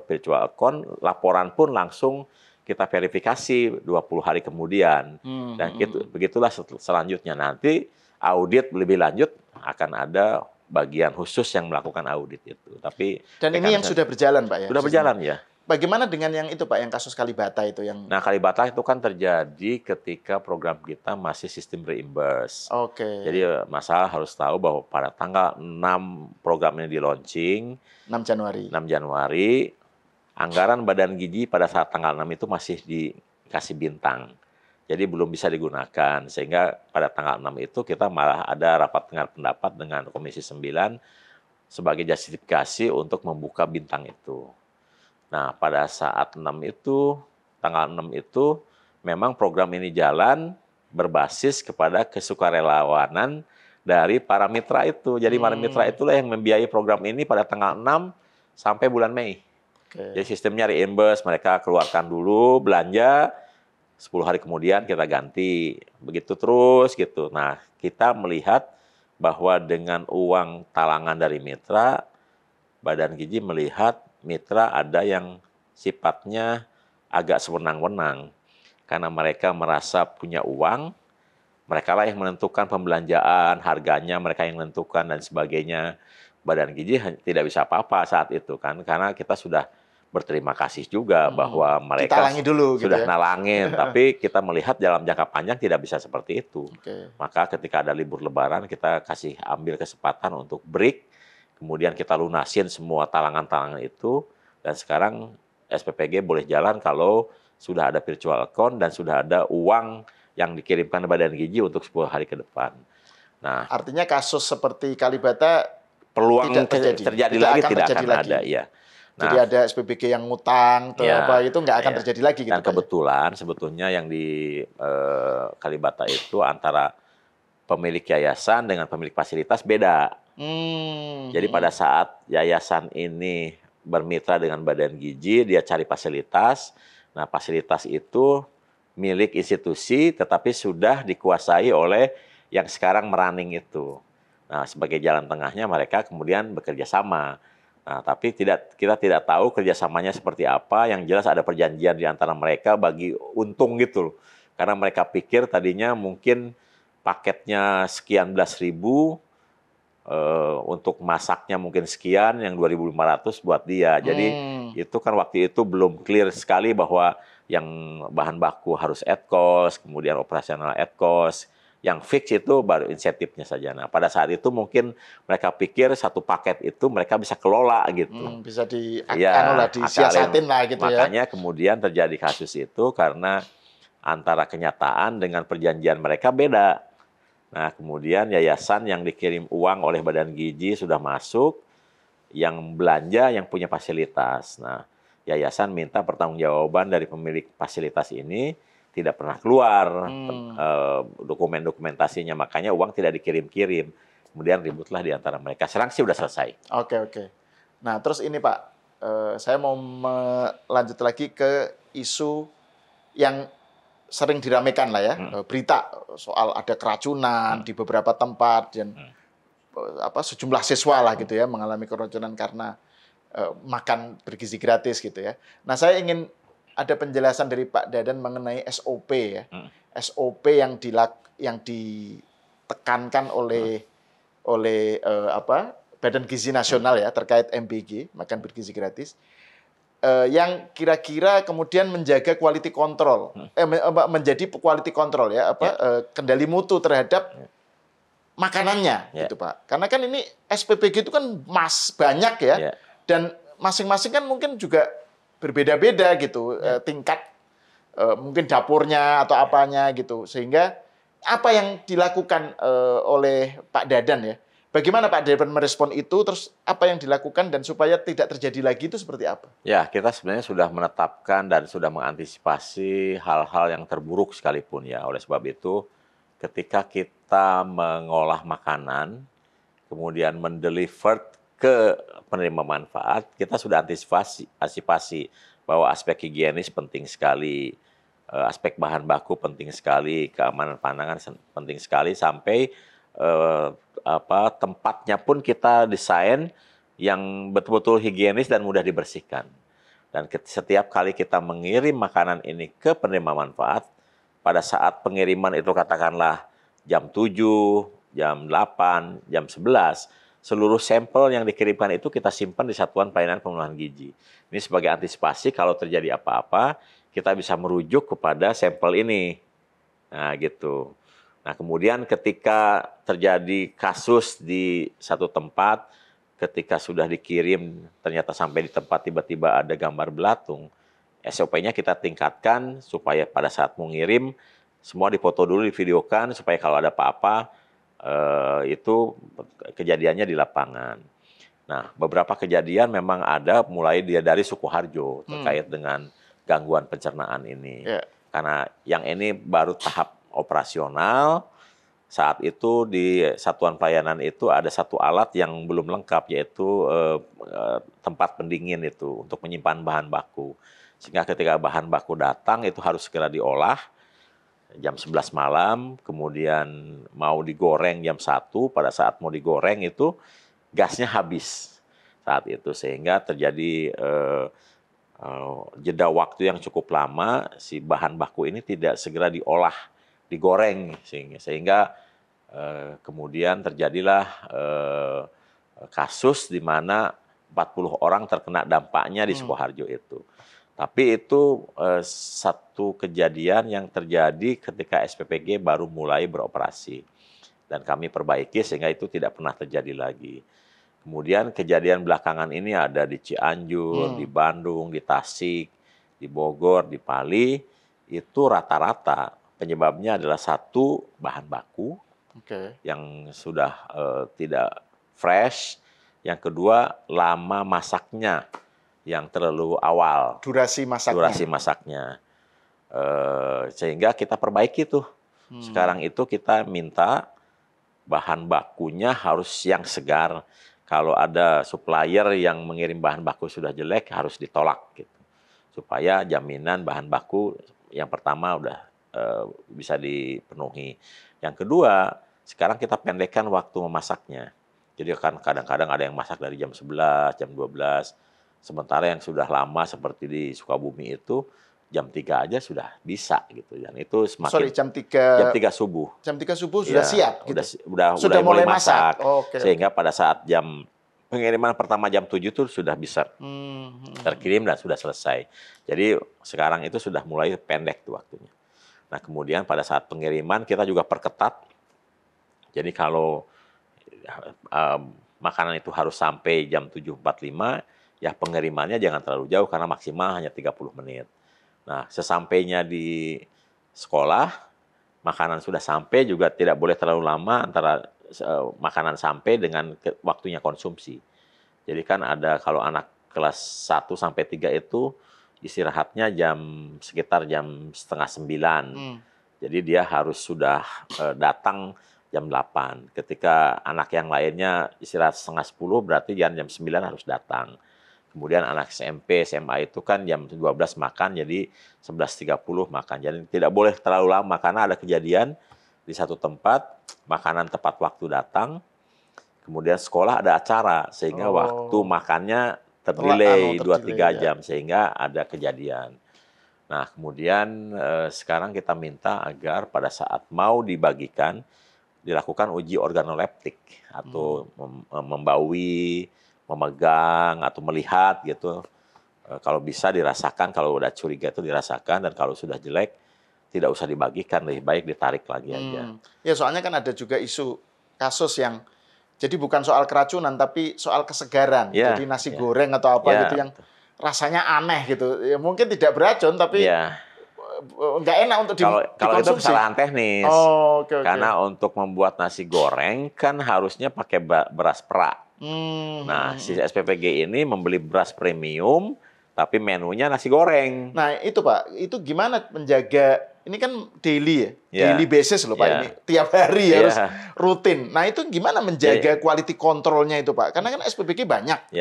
virtual account, laporan pun langsung kita verifikasi 20 hari kemudian. Dan begitulah selanjutnya. Nanti audit lebih lanjut akan ada bagian khusus yang melakukan audit itu. Tapi dan ini yang sudah berjalan Pak ya? Sudah berjalan ya. Bagaimana dengan yang itu Pak, yang kasus Kalibata itu yang? Nah, Kalibata itu kan terjadi ketika program kita masih sistem reimburse. Jadi masalah harus tahu bahwa pada tanggal 6 program ini di launching, 6 Januari. 6 Januari, anggaran Badan Gizi pada saat tanggal 6 itu masih dikasih bintang. jadi belum bisa digunakan. Sehingga pada tanggal 6 itu kita malah ada rapat dengar pendapat dengan Komisi 9 sebagai justifikasi untuk membuka bintang itu. Nah, pada saat 6 itu, tanggal 6 itu, memang program ini jalan berbasis kepada kesukarelawanan dari para mitra itu. Jadi para mitra itulah yang membiayai program ini pada tanggal 6 sampai bulan Mei. Jadi sistemnya reimburse, mereka keluarkan dulu belanja, 10 hari kemudian kita ganti. Begitu terus gitu. Nah, kita melihat bahwa dengan uang talangan dari mitra, Badan Gizi melihat mitra ada yang sifatnya agak sewenang-wenang. Karena mereka merasa punya uang, mereka lah yang menentukan pembelanjaan, harganya mereka yang menentukan dan sebagainya. Badan Gizi tidak bisa apa-apa saat itu kan, karena kita sudah berterima kasih juga bahwa mereka dulu, sudah gitu ya? nalangin, tapi kita melihat dalam jangka panjang tidak bisa seperti itu. Maka ketika ada libur Lebaran kita kasih ambil kesempatan untuk break, kemudian kita lunasin semua talangan-talangan itu, dan sekarang SPPG boleh jalan kalau sudah ada virtual account dan sudah ada uang yang dikirimkan ke Badan Gizi untuk 10 hari ke depan. Nah, artinya kasus seperti Kalibata peluang tidak terjadi lagi tidak akan ada, ya. Nah, jadi ada SPBG yang ngutang atau apa itu nggak akan terjadi lagi gitu. Dan kebetulan sebetulnya yang di Kalibata itu antara pemilik yayasan dengan pemilik fasilitas beda. Jadi pada saat yayasan ini bermitra dengan Badan Gizi, dia cari fasilitas. Nah, fasilitas itu milik institusi, tetapi sudah dikuasai oleh yang sekarang merunning itu. Nah, sebagai jalan tengahnya mereka kemudian bekerja sama. Nah, tapi kita tidak tahu kerjasamanya seperti apa. Yang jelas ada perjanjian di antara mereka bagi untung gitu loh. Karena mereka pikir tadinya mungkin paketnya sekian belas ribu, untuk masaknya mungkin sekian, yang 2.500 buat dia. Jadi itu kan waktu itu belum clear sekali bahwa yang bahan baku harus at cost, kemudian operasional at cost. Yang fix itu baru insentifnya saja. Nah, pada saat itu mungkin mereka pikir satu paket itu mereka bisa kelola gitu. Bisa disiasatin lah gitu ya. Makanya kemudian terjadi kasus itu karena antara kenyataan dengan perjanjian mereka beda. Nah, kemudian yayasan yang dikirim uang oleh Badan Gizi sudah masuk, yang belanja yang punya fasilitas. Nah, yayasan minta pertanggungjawaban dari pemilik fasilitas ini, tidak pernah keluar dokumentasinya, makanya uang tidak dikirim-kirim. Kemudian ributlah di antara mereka. Sekarang sih sudah selesai. Oke. Nah, terus ini Pak, saya mau melanjut lagi ke isu yang sering diramekan lah ya, berita soal ada keracunan di beberapa tempat dan sejumlah siswa lah gitu ya mengalami keracunan karena makan bergizi gratis gitu ya. Nah, saya ingin ada penjelasan dari Pak Dadan mengenai SOP ya. SOP yang ditekankan oleh Badan Gizi Nasional ya terkait MBG, makan bergizi gratis. Yang kira-kira kemudian menjaga quality control, menjadi quality control ya, kendali mutu terhadap makanannya, gitu Pak. Karena kan ini SPBG itu kan banyak ya, dan masing-masing kan mungkin juga berbeda-beda gitu, tingkat mungkin dapurnya atau apanya gitu, sehingga apa yang dilakukan oleh Pak Dadan ya? Bagaimana Pak Dadan merespon itu, terus apa yang dilakukan dan supaya tidak terjadi lagi itu seperti apa? Ya, kita sebenarnya sudah menetapkan dan sudah mengantisipasi hal-hal yang terburuk sekalipun ya. Oleh sebab itu, ketika kita mengolah makanan, kemudian mendeliver ke penerima manfaat, kita sudah antisipasi bahwa aspek higienis penting sekali, aspek bahan baku penting sekali, keamanan pangan penting sekali, sampai tempatnya pun kita desain yang betul-betul higienis dan mudah dibersihkan. Dan setiap kali kita mengirim makanan ini ke penerima manfaat, pada saat pengiriman itu katakanlah jam 7, jam 8, jam 11, seluruh sampel yang dikirimkan itu kita simpan di Satuan Pelayanan Pemenuhan Gizi. Ini sebagai antisipasi kalau terjadi apa-apa, kita bisa merujuk kepada sampel ini. Nah, gitu. Nah, kemudian ketika terjadi kasus di satu tempat, ketika sudah dikirim, ternyata sampai di tempat tiba-tiba ada gambar belatung, SOP-nya kita tingkatkan supaya pada saat mengirim, semua dipoto dulu, divideokan supaya kalau ada apa-apa itu kejadiannya di lapangan. Nah, beberapa kejadian memang ada mulai dia dari Sukoharjo terkait dengan gangguan pencernaan ini. Yeah. Karena yang ini baru tahap operasional, saat itu di satuan pelayanan itu ada satu alat yang belum lengkap, yaitu tempat pendingin itu untuk menyimpan bahan baku. Sehingga ketika bahan baku datang itu harus segera diolah jam 11 malam, kemudian mau digoreng jam 1, pada saat mau digoreng itu gasnya habis saat itu, sehingga terjadi jeda waktu yang cukup lama, si bahan baku ini tidak segera diolah, digoreng, sehingga kemudian terjadilah kasus di mana 40 orang terkena dampaknya di Sukoharjo itu. Tapi itu satu kejadian yang terjadi ketika SPPG baru mulai beroperasi. Dan kami perbaiki sehingga itu tidak pernah terjadi lagi. Kemudian kejadian belakangan ini ada di Cianjur, di Bandung, di Tasik, di Bogor, di Pali. Itu rata-rata penyebabnya adalah satu, bahan baku yang sudah tidak fresh. Yang kedua, lama masaknya yang terlalu awal. Durasi masaknya. Sehingga kita perbaiki tuh. Sekarang itu kita minta bahan bakunya harus yang segar. Kalau ada supplier yang mengirim bahan baku sudah jelek, harus ditolak gitu. Supaya jaminan bahan baku yang pertama udah bisa dipenuhi. Yang kedua, sekarang kita pendekkan waktu memasaknya. Jadi kan kadang-kadang ada yang masak dari jam 11, jam 12. Sementara yang sudah lama seperti di Sukabumi itu jam 3 aja sudah bisa gitu. Dan itu semakin jam 3 subuh. Jam 3 subuh sudah siap gitu. Sudah mulai masak. Okay. Sehingga pada saat jam pengiriman pertama jam 7 itu sudah bisa terkirim dan sudah selesai. Jadi sekarang itu sudah mulai pendek tuh waktunya. Nah, kemudian pada saat pengiriman kita juga perketat. Jadi kalau makanan itu harus sampai jam 7.45, ya pengirimannya jangan terlalu jauh karena maksimal hanya 30 menit. Nah, sesampainya di sekolah, makanan sudah sampai juga tidak boleh terlalu lama antara makanan sampai dengan waktunya konsumsi. Jadi kan ada kalau anak kelas 1 sampai 3 itu istirahatnya sekitar jam 8:30. Jadi dia harus sudah datang jam 8. Ketika anak yang lainnya istirahat 9:30, berarti jam 9 harus datang. Kemudian anak SMP, SMA itu kan jam 12 makan, jadi 11.30 makan. Jadi tidak boleh terlalu lama, karena ada kejadian di satu tempat, makanan tepat waktu datang, kemudian sekolah ada acara, sehingga waktu makannya terdelay 2-3 jam, sehingga ada kejadian. Nah, kemudian sekarang kita minta agar pada saat mau dibagikan, dilakukan uji organoleptik, atau membaui, memegang atau melihat gitu. Kalau bisa dirasakan, kalau udah curiga itu dirasakan, dan kalau sudah jelek tidak usah dibagikan, lebih baik ditarik lagi aja. Ya, soalnya kan ada juga isu kasus yang jadi bukan soal keracunan tapi soal kesegaran. Ya, jadi nasi goreng atau apa gitu yang rasanya aneh gitu. Ya mungkin tidak beracun tapi nggak enak untuk dikonsumsi. Kalau itu kesalahan teknis. Okay. Karena untuk membuat nasi goreng kan harusnya pakai beras perak. Nah, si SPPG ini membeli beras premium, tapi menunya nasi goreng. Nah, itu Pak, itu gimana menjaga, ini kan daily ya, daily basis loh Pak, ini tiap hari harus rutin. Nah, itu gimana menjaga quality controlnya itu Pak? Karena kan SPPG banyak.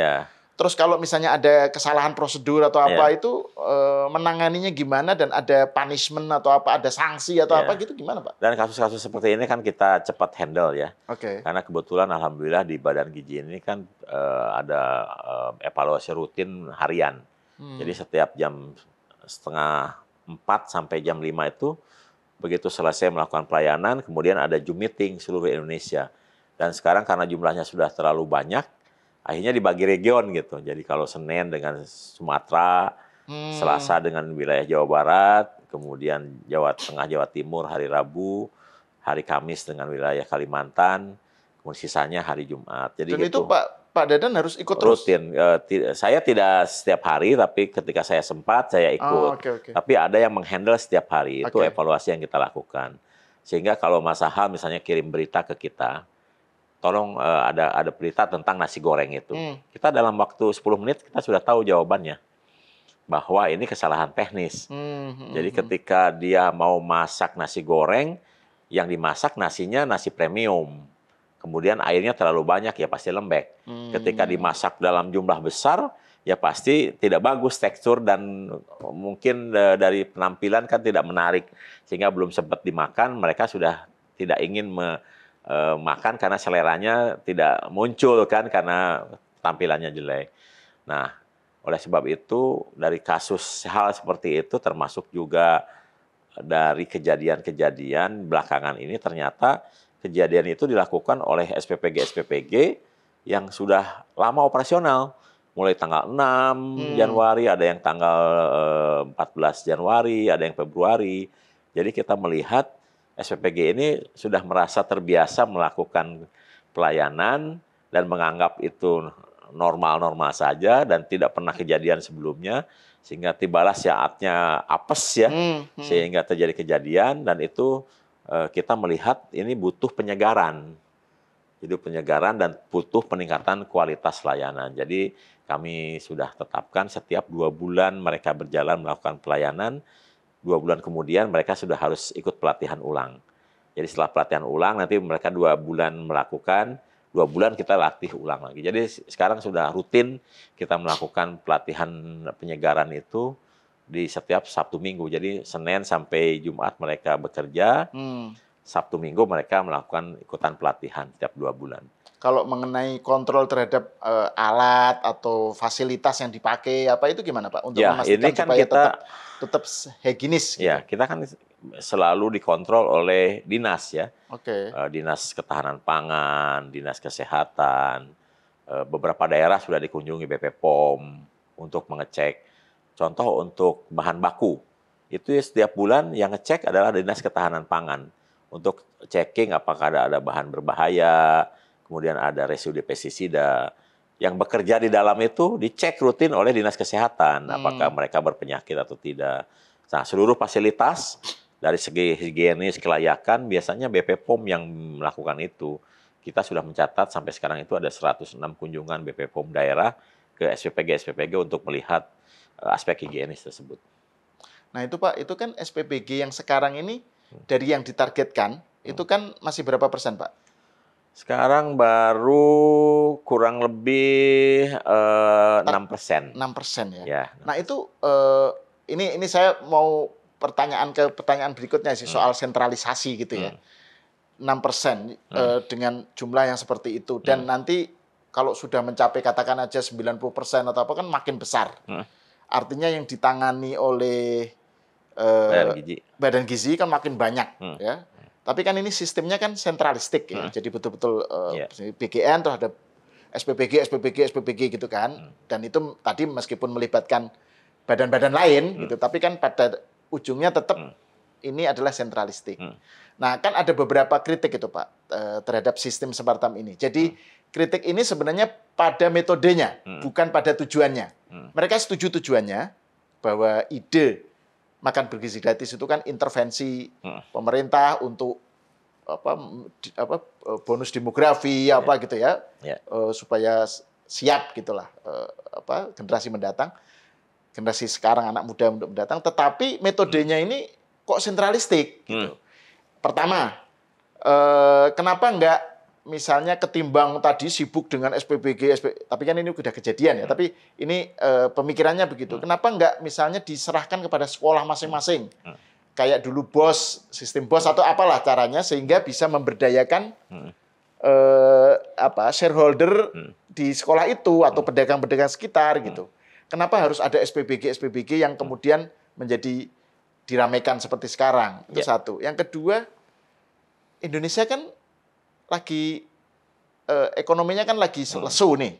Terus kalau misalnya ada kesalahan prosedur atau apa itu menanganinya gimana, dan ada punishment atau apa, ada sanksi atau apa gitu gimana Pak? Dan kasus-kasus seperti ini kan kita cepat handle ya. Karena kebetulan alhamdulillah di Badan Gizi ini kan ada evaluasi rutin harian. Jadi setiap jam 3:30 sampai jam 5 itu begitu selesai melakukan pelayanan, kemudian ada Zoom meeting seluruh Indonesia. Dan sekarang karena jumlahnya sudah terlalu banyak, akhirnya dibagi region gitu. Jadi kalau Senin dengan Sumatera, Selasa dengan wilayah Jawa Barat, kemudian Jawa Tengah, Jawa Timur hari Rabu, hari Kamis dengan wilayah Kalimantan, kemudian sisanya hari Jumat. Jadi dan gitu. Itu Pak Pak Dadan harus ikut terus? Rutin. Saya tidak setiap hari, tapi ketika saya sempat, saya ikut. Oke. Tapi ada yang menghandle setiap hari. Itu evaluasi yang kita lakukan. Sehingga kalau Mas Aha misalnya kirim berita ke kita, tolong ada berita tentang nasi goreng itu. Kita dalam waktu 10 menit, kita sudah tahu jawabannya. Bahwa ini kesalahan teknis. Jadi ketika dia mau masak nasi goreng, yang dimasak nasinya nasi premium. Kemudian airnya terlalu banyak, ya pasti lembek. Ketika dimasak dalam jumlah besar, ya pasti tidak bagus tekstur dan mungkin dari penampilan kan tidak menarik. Sehingga belum sempat dimakan, mereka sudah tidak ingin makan karena seleranya tidak muncul kan karena tampilannya jelek. Nah, oleh sebab itu dari kasus hal seperti itu termasuk juga dari kejadian-kejadian belakangan ini ternyata kejadian itu dilakukan oleh SPPG yang sudah lama operasional. Mulai tanggal 6 Januari, ada yang tanggal 14 Januari, ada yang Februari. Jadi kita melihat SPPG ini sudah merasa terbiasa melakukan pelayanan dan menganggap itu normal-normal saja dan tidak pernah kejadian sebelumnya. Sehingga tibalah saatnya apes ya, sehingga terjadi kejadian dan itu kita melihat ini butuh penyegaran. Jadi penyegaran dan butuh peningkatan kualitas layanan. Jadi kami sudah tetapkan setiap 2 bulan mereka berjalan melakukan pelayanan, 2 bulan kemudian mereka sudah harus ikut pelatihan ulang. Jadi setelah pelatihan ulang nanti mereka 2 bulan melakukan, 2 bulan kita latih ulang lagi. Jadi sekarang sudah rutin kita melakukan pelatihan penyegaran itu di setiap Sabtu Minggu. Jadi Senin sampai Jumat mereka bekerja, Sabtu Minggu mereka melakukan ikutan pelatihan setiap 2 bulan. Kalau mengenai kontrol terhadap alat atau fasilitas yang dipakai, apa itu gimana Pak? Untuk memastikan ini kan supaya kita, tetap higienis. Ya, gitu. Kita kan selalu dikontrol oleh dinas ya. Dinas Ketahanan Pangan, Dinas Kesehatan, beberapa daerah sudah dikunjungi BP POM untuk mengecek. Contoh untuk bahan baku, itu setiap bulan yang ngecek adalah Dinas Ketahanan Pangan. Untuk checking apakah ada bahan berbahaya, kemudian ada residu pestisida. Yang bekerja di dalam itu dicek rutin oleh Dinas Kesehatan, apakah mereka berpenyakit atau tidak. Nah, seluruh fasilitas dari segi higienis, kelayakan, biasanya BP POM yang melakukan itu. Kita sudah mencatat sampai sekarang itu ada 106 kunjungan BP POM daerah ke SPPG untuk melihat aspek higienis tersebut. Nah itu Pak, itu kan SPPG yang sekarang ini dari yang ditargetkan, itu kan masih berapa persen Pak? Sekarang baru kurang lebih 6%. 6% ya? Ya. Nah itu, ini saya mau pertanyaan berikutnya sih, soal sentralisasi gitu ya. 6% dengan jumlah yang seperti itu. Dan nanti kalau sudah mencapai katakan aja 90% atau apa kan makin besar. Artinya yang ditangani oleh Badan Gizi kan makin banyak ya. Tapi kan ini sistemnya kan sentralistik ya. Jadi betul-betul BGN terhadap SPPG gitu kan. Dan itu tadi meskipun melibatkan badan-badan lain gitu, tapi kan pada ujungnya tetap ini adalah sentralistik. Nah, kan ada beberapa kritik itu Pak terhadap sistem semacam ini. Jadi kritik ini sebenarnya pada metodenya, bukan pada tujuannya. Mereka setuju tujuannya bahwa ide makan bergizi gratis itu kan intervensi pemerintah untuk bonus demografi gitu ya, supaya siap gitulah generasi mendatang, generasi sekarang anak muda untuk mendatang. Tetapi metodenya ini kok sentralistik gitu. Pertama, kenapa enggak misalnya ketimbang tadi sibuk dengan SPPG, tapi kan ini sudah kejadian ya, tapi ini pemikirannya begitu. Kenapa enggak misalnya diserahkan kepada sekolah masing-masing? Kayak dulu BOS, sistem BOS atau apalah caranya sehingga bisa memberdayakan shareholder di sekolah itu atau pedagang-pedagang sekitar gitu. Kenapa harus ada SPBG yang kemudian menjadi diramaikan seperti sekarang? Itu satu. Yang kedua, Indonesia kan lagi ekonominya kan lagi lesu nih.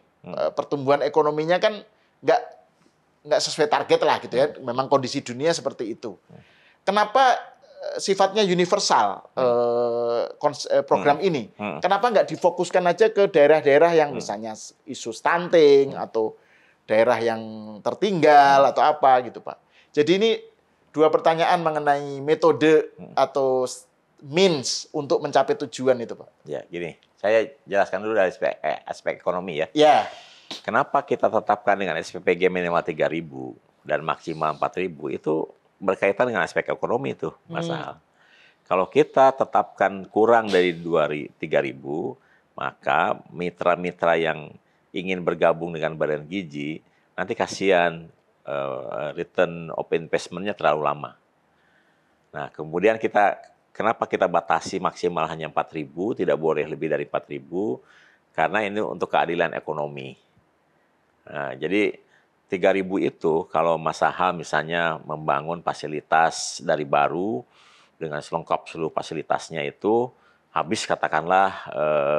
Pertumbuhan ekonominya kan nggak sesuai target lah gitu ya. Memang kondisi dunia seperti itu. Kenapa sifatnya universal program ini. Kenapa nggak difokuskan aja ke daerah-daerah yang misalnya isu stunting atau daerah yang tertinggal atau apa gitu, Pak. Jadi ini dua pertanyaan mengenai metode atau means untuk mencapai tujuan itu, Pak. Ya, gini. Saya jelaskan dulu dari aspek ekonomi ya. Ya. Kenapa kita tetapkan dengan SPPG minimal 3.000 dan maksimal 4.000 itu berkaitan dengan aspek ekonomi itu, Mas Al. Kalau kita tetapkan kurang dari 3.000, maka mitra-mitra yang ingin bergabung dengan Badan Gizi, nanti kasihan return of investment-nya terlalu lama. Nah, kemudian kenapa kita batasi maksimal hanya 4.000, tidak boleh lebih dari 4.000, karena ini untuk keadilan ekonomi. Nah, jadi 3.000 itu kalau Mas Sahal misalnya membangun fasilitas dari baru dengan selengkap seluruh fasilitasnya itu habis katakanlah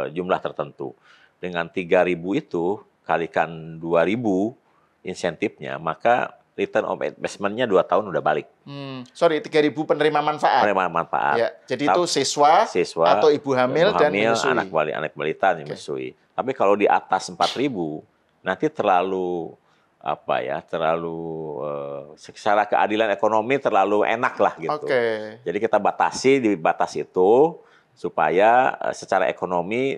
jumlah tertentu. Dengan 3.000 itu kalikan 2.000 insentifnya, maka return of investment-nya 2 tahun udah balik. Sorry, 3.000 penerima manfaat. Penerima manfaat. Ya, jadi itu siswa atau ibu hamil dan menyusui. Anak balita yang menyusui. Tapi kalau di atas 4.000 nanti terlalu secara keadilan ekonomi terlalu enak lah gitu. Jadi kita batasi di batas itu supaya secara ekonomi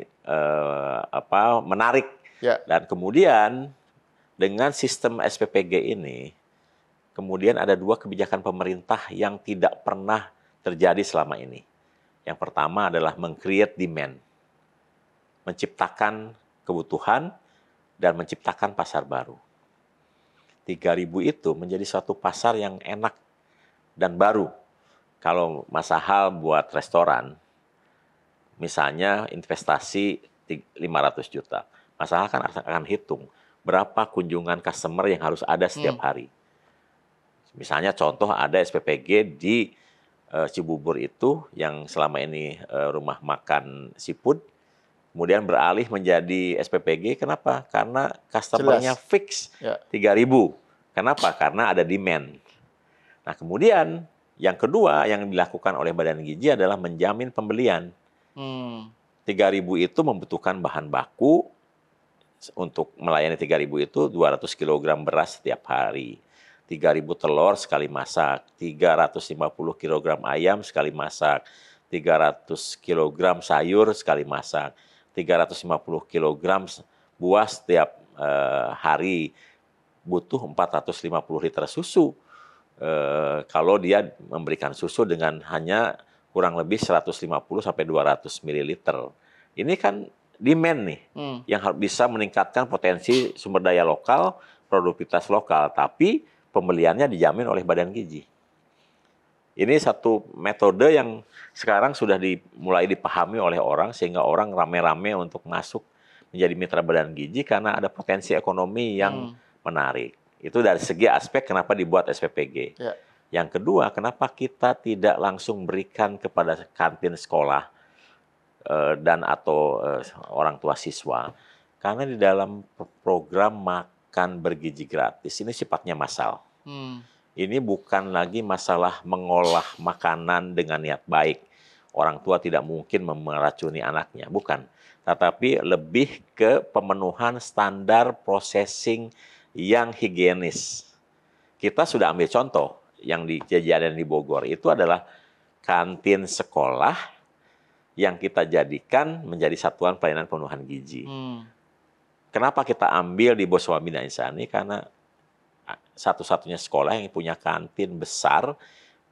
menarik. Dan kemudian dengan sistem SPPG ini, kemudian ada 2 kebijakan pemerintah yang tidak pernah terjadi selama ini. Yang pertama adalah meng-create demand, menciptakan kebutuhan dan menciptakan pasar baru. 3.000 itu menjadi suatu pasar yang enak dan baru. Kalau Mas Sahal buat restoran, misalnya investasi 500 juta. Mas Sahal kan akan hitung berapa kunjungan customer yang harus ada setiap hari. Misalnya contoh ada SPPG di Cibubur itu yang selama ini rumah makan seafood, kemudian beralih menjadi SPPG. Kenapa? Karena customer-nya fix 3.000. Kenapa? Karena ada demand. Nah, kemudian yang kedua yang dilakukan oleh Badan Gizi adalah menjamin pembelian. 3.000 itu membutuhkan bahan baku untuk melayani 3.000 itu 200 kg beras setiap hari. 3.000 telur sekali masak, 350 kg ayam sekali masak, 300 kg sayur sekali masak, 350 kg buah setiap hari, butuh 450 liter susu. Kalau dia memberikan susu dengan hanya kurang lebih 150 sampai 200 ml. Ini kan demand nih, yang bisa meningkatkan potensi sumber daya lokal, produktivitas lokal, tapi pembeliannya dijamin oleh Badan Gizi. Ini satu metode yang sekarang sudah mulai dipahami oleh orang, sehingga orang rame-rame untuk masuk menjadi mitra Badan Gizi karena ada potensi ekonomi yang menarik. Itu dari segi aspek kenapa dibuat SPPG. Yang kedua, kenapa kita tidak langsung berikan kepada kantin sekolah dan atau orang tua siswa. Karena di dalam program makan bergizi gratis ini sifatnya massal. Ini bukan lagi masalah mengolah makanan dengan niat baik. Orang tua tidak mungkin meracuni anaknya, bukan. Tetapi lebih ke pemenuhan standar processing yang higienis. Kita sudah ambil contoh yang di kejadian di Bogor itu adalah kantin sekolah yang kita jadikan menjadi satuan pelayanan pemenuhan gizi. Kenapa kita ambil di Boswamina Insani? Karena satu-satunya sekolah yang punya kantin besar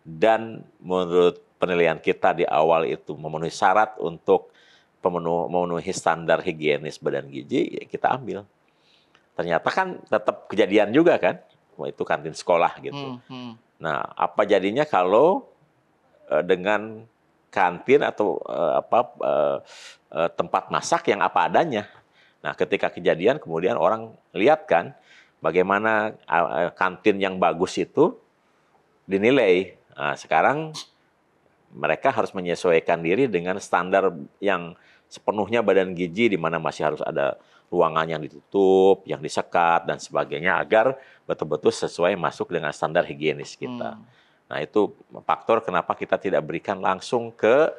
dan menurut penilaian kita di awal itu memenuhi syarat untuk memenuhi standar higienis Badan Gizi, ya kita ambil. Ternyata kan tetap kejadian juga kan, itu kantin sekolah gitu. Nah, apa jadinya kalau dengan kantin atau tempat masak yang apa adanya? Nah, ketika kejadian kemudian orang lihat kan bagaimana kantin yang bagus itu dinilai. Nah, sekarang mereka harus menyesuaikan diri dengan standar yang sepenuhnya Badan Gizi, di mana masih harus ada ruangan yang ditutup, yang disekat, dan sebagainya, agar betul-betul sesuai masuk dengan standar higienis kita. Nah, itu faktor kenapa kita tidak berikan langsung ke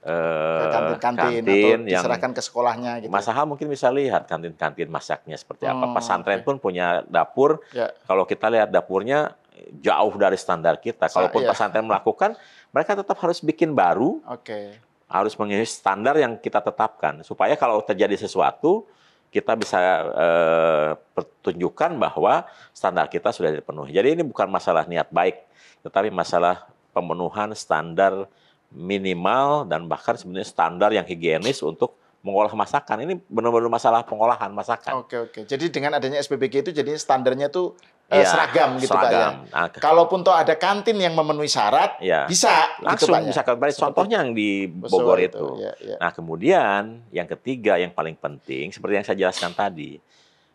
kantin-kantin atau kantin yang diserahkan ke sekolahnya gitu. Mas Aha mungkin bisa lihat kantin-kantin masaknya seperti apa. Pesantren Oke. pun punya dapur. Ya. Kalau kita lihat dapurnya jauh dari standar kita. Kalaupun iya. pesantren melakukan, mereka tetap harus bikin baru, Oke. harus mengikuti standar yang kita tetapkan. Supaya kalau terjadi sesuatu, kita bisa pertunjukkan bahwa standar kita sudah dipenuhi. Jadi ini bukan masalah niat baik, tetapi masalah pemenuhan standar minimal dan bahkan sebenarnya standar yang higienis untuk mengolah masakan. Ini benar-benar masalah pengolahan masakan. Oke. Jadi dengan adanya SPBG itu jadi standarnya tuh Iya, seragam gitu Pak ya. seragam. Nah, Kalaupun toh ada kantin yang memenuhi syarat, iya, bisa gitu langsung Pak ya. bisa kembali. Contohnya yang di Bogor itu. Ya. Nah, kemudian yang ketiga yang paling penting seperti yang saya jelaskan tadi,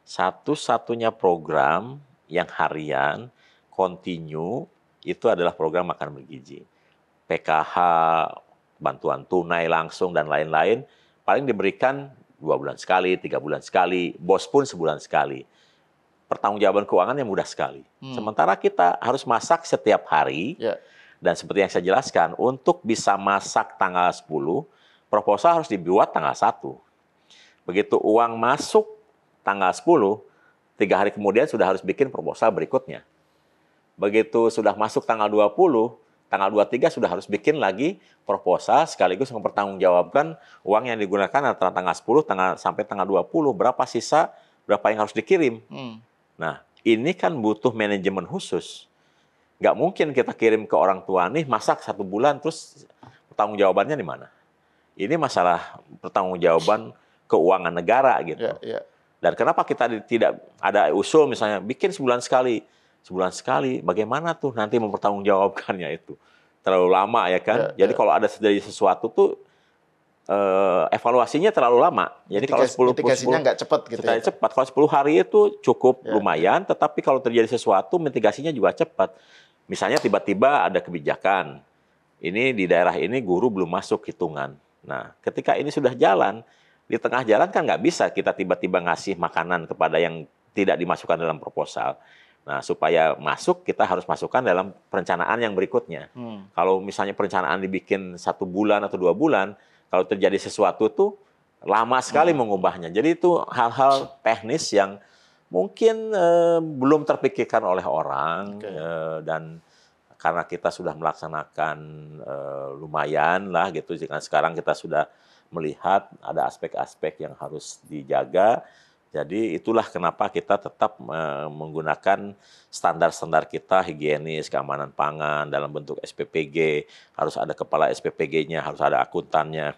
satu-satunya program yang harian kontinu itu adalah program makan bergizi. PKH, bantuan tunai langsung dan lain-lain paling diberikan 2 bulan sekali, 3 bulan sekali, bos pun sebulan sekali. Pertanggungjawaban keuangan yang mudah sekali. Sementara kita harus masak setiap hari. Ya. Dan seperti yang saya jelaskan, untuk bisa masak tanggal 10, proposal harus dibuat tanggal 1. Begitu uang masuk tanggal 10, 3 hari kemudian sudah harus bikin proposal berikutnya. Begitu sudah masuk tanggal 20, tanggal 23 sudah harus bikin lagi proposal sekaligus mempertanggungjawabkan uang yang digunakan antara tanggal 10 sampai tanggal 20, berapa sisa, berapa yang harus dikirim. Nah, ini kan butuh manajemen khusus. Nggak mungkin kita kirim ke orang tua nih, masak 1 bulan, terus pertanggungjawabannya di mana? Ini masalah pertanggungjawaban keuangan negara gitu. Ya. Dan kenapa kita tidak ada usul misalnya, bikin sebulan sekali. Sebulan sekali, bagaimana tuh nanti mempertanggungjawabkannya itu? Terlalu lama ya kan? Jadi kalau ada terjadi sesuatu tuh, evaluasinya terlalu lama. Jadi kalau 10 mitigasinya nggak cepat gitu ya. Cepat. Kalau 10 hari itu cukup lumayan, tetapi kalau terjadi sesuatu mitigasinya juga cepat. Misalnya tiba-tiba ada kebijakan, ini di daerah ini guru belum masuk hitungan. Nah, ketika ini sudah jalan, di tengah jalan kan nggak bisa kita tiba-tiba ngasih makanan kepada yang tidak dimasukkan dalam proposal. Nah, supaya masuk, kita harus masukkan dalam perencanaan yang berikutnya. Kalau misalnya perencanaan dibikin 1 bulan atau 2 bulan, kalau terjadi sesuatu tuh lama sekali mengubahnya. Jadi itu hal-hal teknis yang mungkin belum terpikirkan oleh orang. Dan karena kita sudah melaksanakan lumayan lah gitu. Jika sekarang kita sudah melihat ada aspek-aspek yang harus dijaga. Jadi itulah kenapa kita tetap menggunakan standar-standar kita higienis, keamanan pangan dalam bentuk SPPG, harus ada kepala SPPG-nya, harus ada akuntannya,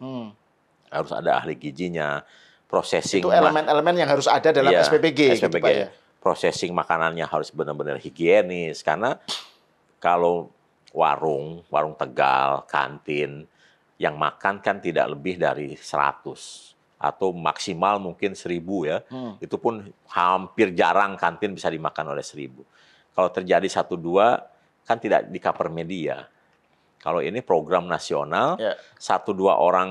harus ada ahli gizinya, processing. Itu elemen-elemen yang harus ada dalam SPPG. SPPG. Gitu, Pak, ya? Processing makanannya harus benar-benar higienis, karena kalau warung Tegal, kantin, yang makan kan tidak lebih dari 100. Atau maksimal mungkin 1.000 ya. Itu pun hampir jarang kantin bisa dimakan oleh 1.000. Kalau terjadi 1-2 kan tidak di cover media. Kalau ini program nasional, 1-2 orang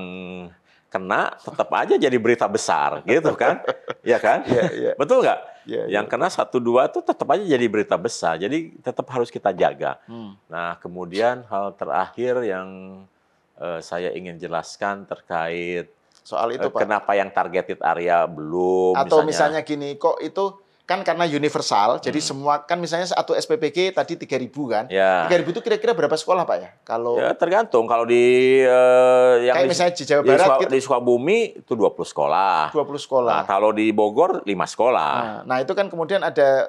kena tetap aja jadi berita besar gitu kan. Iya kan? Betul nggak? Yang kena 1-2 itu tetap aja jadi berita besar. Jadi tetap harus kita jaga. Nah, kemudian hal terakhir yang saya ingin jelaskan terkait soal itu, Pak. Kenapa yang targeted area belum? Atau misalnya gini, kok itu kan karena universal, jadi semua kan misalnya satu SPPG tadi 3.000 kan? 3.000 itu kira-kira berapa sekolah, Pak ya? Kalau ya tergantung. Kalau di yang kayak misalnya di Jawa Barat di Sukabumi itu 20 sekolah. 20 sekolah. Nah, kalau di Bogor 5 sekolah. Nah, itu kan kemudian ada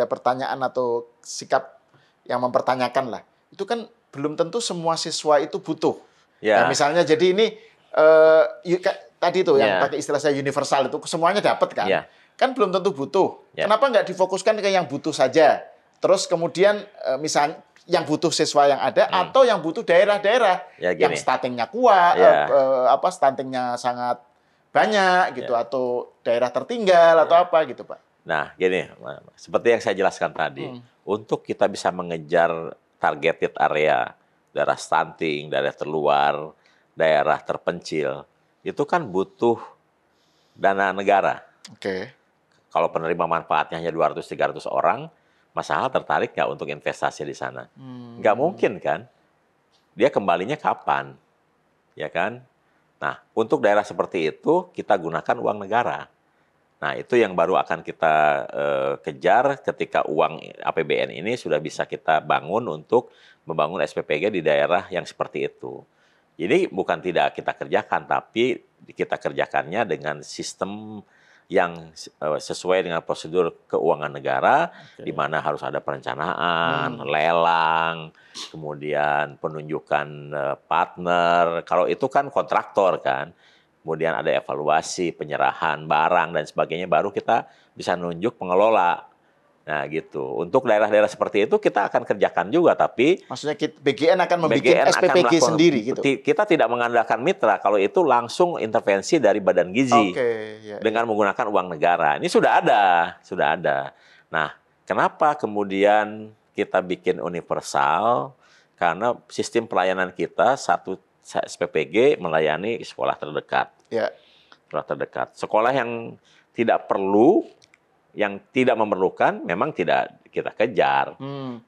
pertanyaan atau sikap yang mempertanyakan lah. Itu kan belum tentu semua siswa itu butuh. Nah, misalnya jadi ini tadi tuh yang pakai istilah saya universal itu semuanya dapat kan? Kan belum tentu butuh. Kenapa nggak difokuskan ke yang butuh saja? Terus kemudian misalnya yang butuh siswa yang ada atau yang butuh daerah-daerah yang stuntingnya kuat, stuntingnya sangat banyak gitu atau daerah tertinggal atau apa gitu, Pak? Nah, gini, seperti yang saya jelaskan tadi, untuk kita bisa mengejar targeted area, daerah stunting, daerah terluar, daerah terpencil, itu kan butuh dana negara. Kalau penerima manfaatnya hanya 200-300 orang, Mas Hal tertarik nggak untuk investasi di sana? Nggak mungkin kan? Dia kembalinya kapan? Ya kan? Nah, untuk daerah seperti itu, kita gunakan uang negara. Nah, itu yang baru akan kita kejar ketika uang APBN ini sudah bisa kita bangun untuk membangun SPPG di daerah yang seperti itu. Jadi bukan tidak kita kerjakan, tapi kita kerjakannya dengan sistem yang sesuai dengan prosedur keuangan negara, di mana harus ada perencanaan, lelang, kemudian penunjukan partner. Kalau itu kan kontraktor kan, kemudian ada evaluasi, penyerahan barang dan sebagainya, baru kita bisa nunjuk pengelola. Nah gitu. Untuk daerah-daerah seperti itu kita akan kerjakan juga, tapi maksudnya BGN akan membuat SPPG sendiri gitu. Kita tidak mengandalkan mitra, kalau itu langsung intervensi dari Badan Gizi dengan menggunakan uang negara. Ini sudah ada. Nah, kenapa kemudian kita bikin universal? Karena sistem pelayanan kita satu SPPG melayani sekolah terdekat. Sekolah terdekat. Sekolah yang tidak perlu, yang tidak memerlukan, memang tidak kita kejar.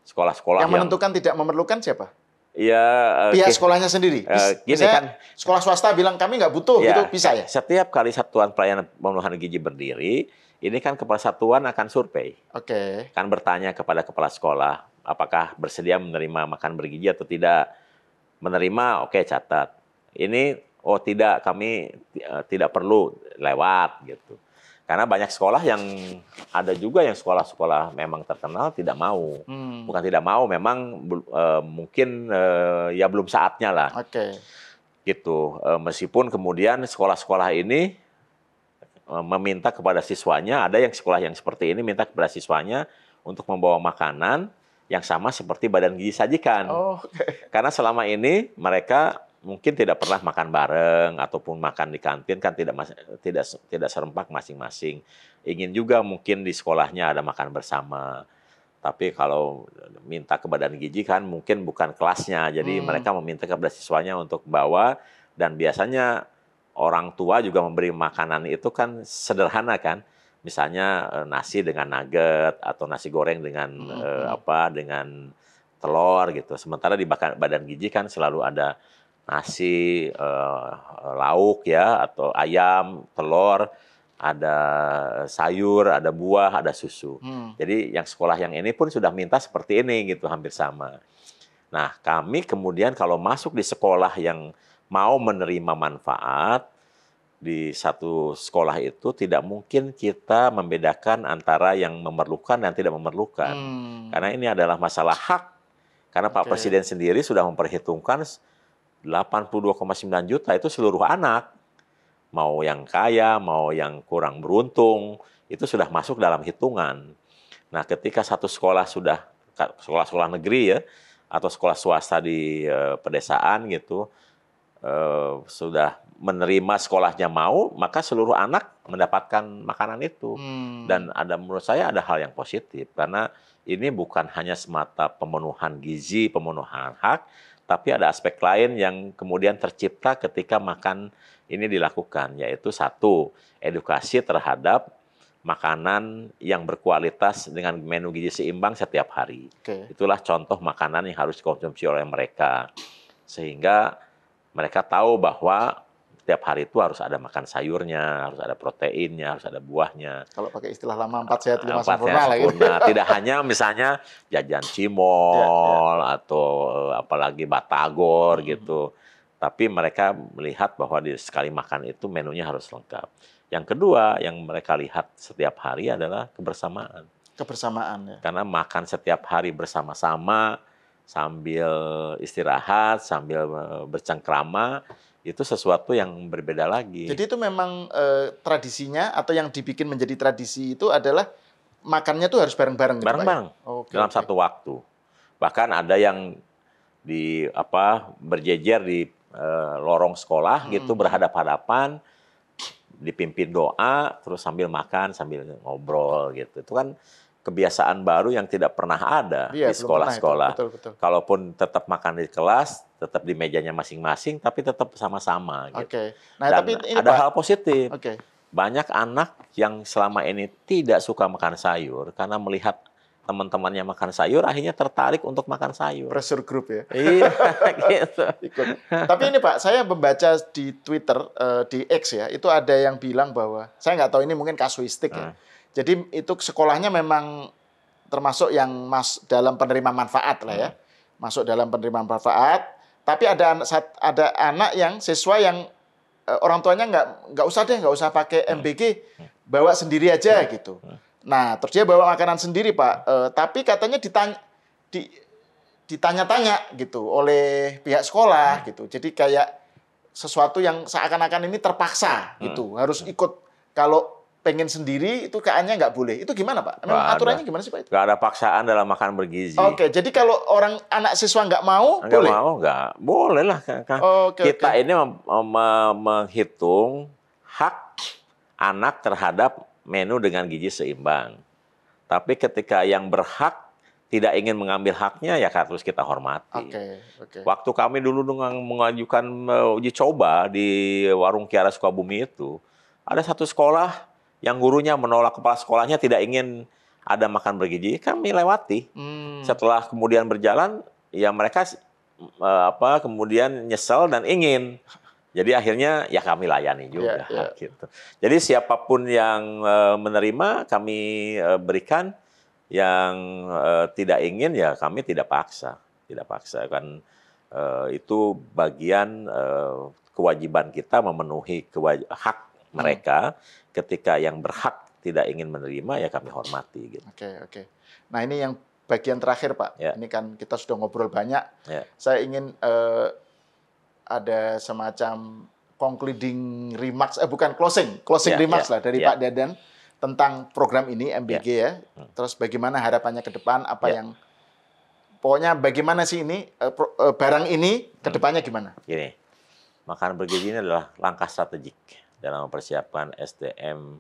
Sekolah-sekolah yang menentukan tidak memerlukan siapa? Ya, pihak sekolahnya sendiri. Gini kan, sekolah swasta bilang kami nggak butuh, gitu bisa ya? Setiap kali Satuan Pelayanan Pemenuhan Gizi berdiri, ini kan kepala satuan akan survei. Kan bertanya kepada kepala sekolah, apakah bersedia menerima makan bergizi atau tidak. Menerima, oke, catat. Ini, oh tidak, kami tidak perlu, lewat gitu. Karena banyak sekolah yang ada juga yang sekolah-sekolah memang terkenal tidak mau. Bukan tidak mau, memang mungkin ya belum saatnya lah. Gitu. Meskipun kemudian sekolah-sekolah ini meminta kepada siswanya, ada yang sekolah yang seperti ini minta kepada siswanya untuk membawa makanan yang sama seperti Badan Gizi sajikan. Karena selama ini mereka mungkin tidak pernah makan bareng ataupun makan di kantin kan tidak serempak masing-masing. Ingin juga mungkin di sekolahnya ada makan bersama. Tapi kalau minta ke Badan Gizi kan mungkin bukan kelasnya. Jadi mereka meminta kepada siswanya untuk bawa, dan biasanya orang tua juga memberi makanan itu kan sederhana kan. Misalnya nasi dengan nugget atau nasi goreng dengan dengan telur gitu. Sementara di Badan Gizi kan selalu ada nasi, lauk ya, atau ayam, telur, ada sayur, ada buah, ada susu. Jadi yang sekolah yang ini pun sudah minta seperti ini gitu, hampir sama. Nah, kami kemudian kalau masuk di sekolah yang mau menerima manfaat, di satu sekolah itu tidak mungkin kita membedakan antara yang memerlukan dan tidak memerlukan. Karena ini adalah masalah hak. Karena Pak Presiden sendiri sudah memperhitungkan 82,9 juta itu seluruh anak. Mau yang kaya, mau yang kurang beruntung, itu sudah masuk dalam hitungan. Nah, ketika satu sekolah sudah, sekolah-sekolah negeri ya, atau sekolah swasta di pedesaan gitu, sudah menerima sekolahnya mau, maka seluruh anak mendapatkan makanan itu. Dan menurut saya ada hal yang positif, karena ini bukan hanya semata pemenuhan gizi, pemenuhan hak, tapi ada aspek lain yang kemudian tercipta ketika makan ini dilakukan, yaitu satu, edukasi terhadap makanan yang berkualitas dengan menu gizi seimbang setiap hari. Itulah contoh makanan yang harus dikonsumsi oleh mereka. Sehingga mereka tahu bahwa setiap hari itu harus ada makan sayurnya, harus ada proteinnya, harus ada buahnya. Kalau pakai istilah lama 4 sehat 5 sempurna lah gitu. Tidak hanya misalnya jajan cimol atau apalagi batagor gitu. Tapi mereka melihat bahwa di sekali makan itu menunya harus lengkap. Yang kedua yang mereka lihat setiap hari adalah kebersamaan. Kebersamaan ya. Karena makan setiap hari bersama-sama sambil istirahat, sambil bercengkrama, itu sesuatu yang berbeda lagi. Jadi itu memang tradisinya atau yang dibikin menjadi tradisi itu adalah makannya tuh harus bareng-bareng. Bareng-bareng dalam satu waktu. Bahkan ada yang berjejer di lorong sekolah gitu, berhadap-hadapan, dipimpin doa, terus sambil makan, sambil ngobrol gitu. Itu kan kebiasaan baru yang tidak pernah ada di sekolah-sekolah. Kalaupun tetap makan di kelas, tetap di mejanya masing-masing, tapi tetap sama-sama. Gitu. Nah, dan tapi ini ada hal positif. Banyak anak yang selama ini tidak suka makan sayur karena melihat teman-temannya makan sayur, akhirnya tertarik untuk makan sayur. Pressure group ya. Iya, gitu. Ikut. Tapi ini Pak, saya membaca di Twitter, di X ya, itu ada yang bilang bahwa, saya nggak tahu ini mungkin kasuistik ya. Jadi itu sekolahnya memang termasuk yang dalam penerima manfaat lah ya. Masuk dalam penerima manfaat, tapi ada anak yang siswa yang orang tuanya nggak usah pakai MBG, bawa sendiri aja gitu. Nah, terus dia bawa makanan sendiri, Pak. Tapi katanya ditanya-tanya gitu oleh pihak sekolah gitu. Jadi kayak sesuatu yang seakan-akan ini terpaksa gitu. Harus ikut. Kalau pengen sendiri itu kayaknya nggak boleh. Itu gimana, Pak? Memang aturannya gimana sih, Pak? Itu? Nggak ada paksaan dalam makan bergizi. Oke, jadi kalau anak siswa nggak mau, nggak boleh? Nggak boleh lah. Kita ini menghitung hak anak terhadap menu dengan gizi seimbang. Tapi ketika yang berhak tidak ingin mengambil haknya, ya harus kita hormati. Waktu kami dulu mengajukan uji coba di Warung Kiara Sukabumi itu, ada satu sekolah yang gurunya menolak, kepala sekolahnya tidak ingin ada makan bergizi, kami lewati. Setelah kemudian berjalan, ya mereka kemudian nyesel dan ingin. Jadi akhirnya ya kami layani juga. Gitu. Jadi siapapun yang menerima kami berikan, yang tidak ingin ya kami tidak paksa. Tidak paksa kan itu bagian kewajiban kita memenuhi hak mereka. Ketika yang berhak tidak ingin menerima ya kami hormati. Gitu. Oke. Nah ini yang bagian terakhir Pak. Ini kan kita sudah ngobrol banyak. Saya ingin ada semacam concluding remarks, bukan closing remarks lah dari Pak Dadan tentang program ini MBG ya. Terus bagaimana harapannya ke depan, pokoknya bagaimana sih ini barang ini ke depannya gimana? Gini, makan bergizi ini adalah langkah strategik dalam mempersiapkan SDM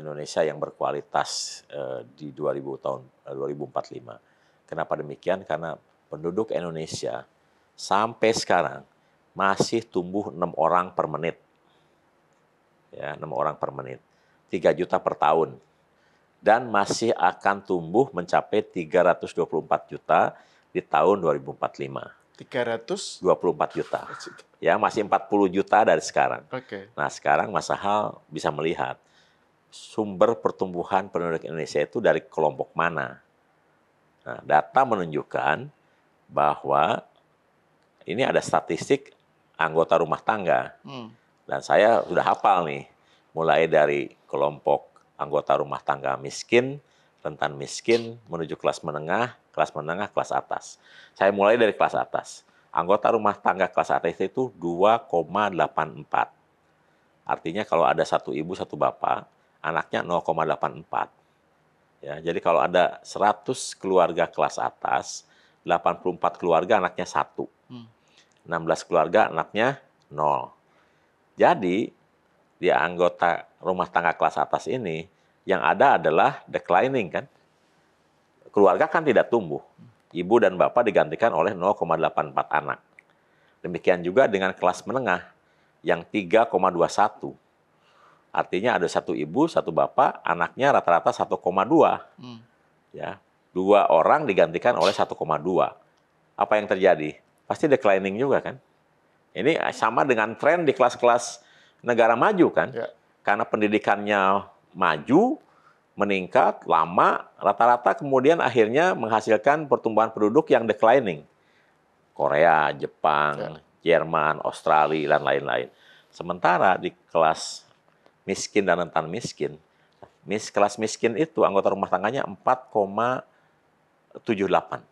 Indonesia yang berkualitas di 2045. Kenapa demikian? Karena penduduk Indonesia sampai sekarang masih tumbuh 6 orang per menit. Ya, 6 orang per menit. 3 juta per tahun. Dan masih akan tumbuh mencapai 324 juta di tahun 2045. 324 juta. Ya, masih 40 juta dari sekarang. Nah, sekarang Mas Sahal bisa melihat sumber pertumbuhan penduduk Indonesia itu dari kelompok mana. Nah, data menunjukkan bahwa ini ada statistik anggota rumah tangga. Dan saya sudah hafal nih, mulai dari kelompok anggota rumah tangga miskin, rentan miskin, menuju kelas menengah, kelas atas. Saya mulai dari kelas atas. Anggota rumah tangga kelas atas itu 2,84. Artinya kalau ada satu ibu, satu bapak, anaknya 0,84. Ya, jadi kalau ada 100 keluarga kelas atas, 84 keluarga anaknya 1. 16 keluarga anaknya 0. Jadi, di anggota rumah tangga kelas atas ini, yang ada adalah declining kan. Keluarga kan tidak tumbuh. Ibu dan bapak digantikan oleh 0,84 anak. Demikian juga dengan kelas menengah, yang 3,21. Artinya ada satu ibu, satu bapak, anaknya rata-rata 1,2. Ya, 2 orang digantikan oleh 1,2. Apa yang terjadi? Pasti declining juga kan. Ini sama dengan tren di kelas-kelas negara maju kan. Karena pendidikannya maju, meningkat, lama, rata-rata kemudian akhirnya menghasilkan pertumbuhan penduduk yang declining. Korea, Jepang, Jerman, Australia, dan lain-lain. Sementara di kelas miskin dan rentan miskin, kelas miskin itu anggota rumah tangganya 4,78.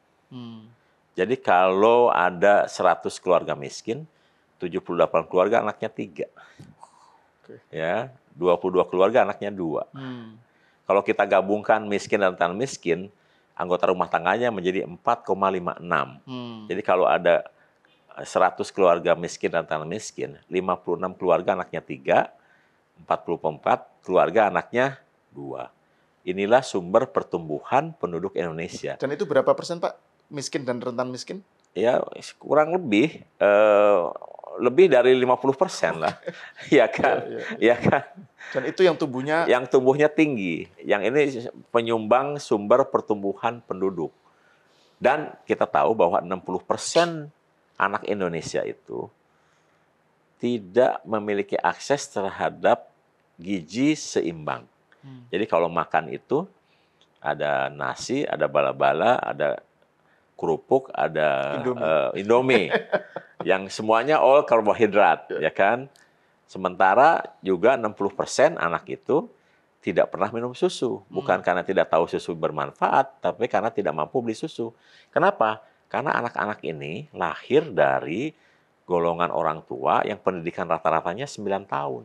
Jadi kalau ada 100 keluarga miskin, 78 keluarga anaknya 3. Ya, 22 keluarga anaknya 2. Kalau kita gabungkan miskin dan rentan miskin, anggota rumah tangganya menjadi 4,56. Jadi kalau ada 100 keluarga miskin dan rentan miskin, 56 keluarga anaknya 3, 44 keluarga anaknya 2. Inilah sumber pertumbuhan penduduk Indonesia. Dan itu berapa persen, Pak? Miskin dan rentan miskin? Ya, kurang lebih lebih dari 50% lah. Ya kan? Ya kan? Dan itu yang tumbuhnya Tinggi. Yang ini penyumbang sumber pertumbuhan penduduk. Dan kita tahu bahwa 60% anak Indonesia itu tidak memiliki akses terhadap gizi seimbang. Jadi kalau makan itu ada nasi, ada bala-bala, ada kerupuk, ada Indomie. Yang semuanya all karbohidrat, ya kan? Sementara juga 60% anak itu tidak pernah minum susu. Bukan karena tidak tahu susu bermanfaat, tapi karena tidak mampu beli susu. Kenapa? Karena anak-anak ini lahir dari golongan orang tua yang pendidikan rata-ratanya 9 tahun.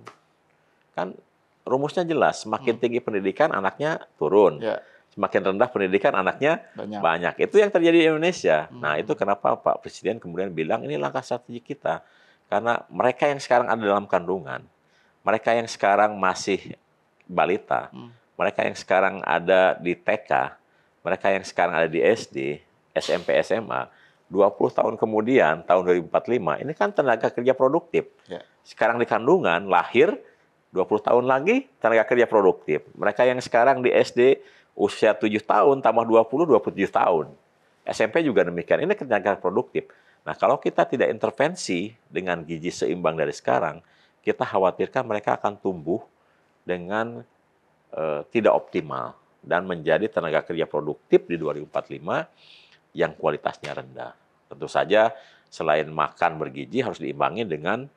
Kan rumusnya jelas, semakin tinggi pendidikan anaknya turun. Semakin rendah pendidikan anaknya banyak. Itu yang terjadi di Indonesia. Nah, itu kenapa Pak Presiden kemudian bilang ini langkah strategi kita. Karena mereka yang sekarang ada dalam kandungan, mereka yang sekarang masih balita, mereka yang sekarang ada di TK, mereka yang sekarang ada di SD, SMP, SMA, 20 tahun kemudian, tahun 2045, ini kan tenaga kerja produktif. Sekarang di kandungan, lahir, 20 tahun lagi tenaga kerja produktif. Mereka yang sekarang di SD, usia 7 tahun, tambah 20, 27 tahun. SMP juga demikian, ini tenaga produktif. Nah, kalau kita tidak intervensi dengan gizi seimbang dari sekarang, kita khawatirkan mereka akan tumbuh dengan tidak optimal dan menjadi tenaga kerja produktif di 2045 yang kualitasnya rendah. Tentu saja selain makan bergizi harus diimbangi dengan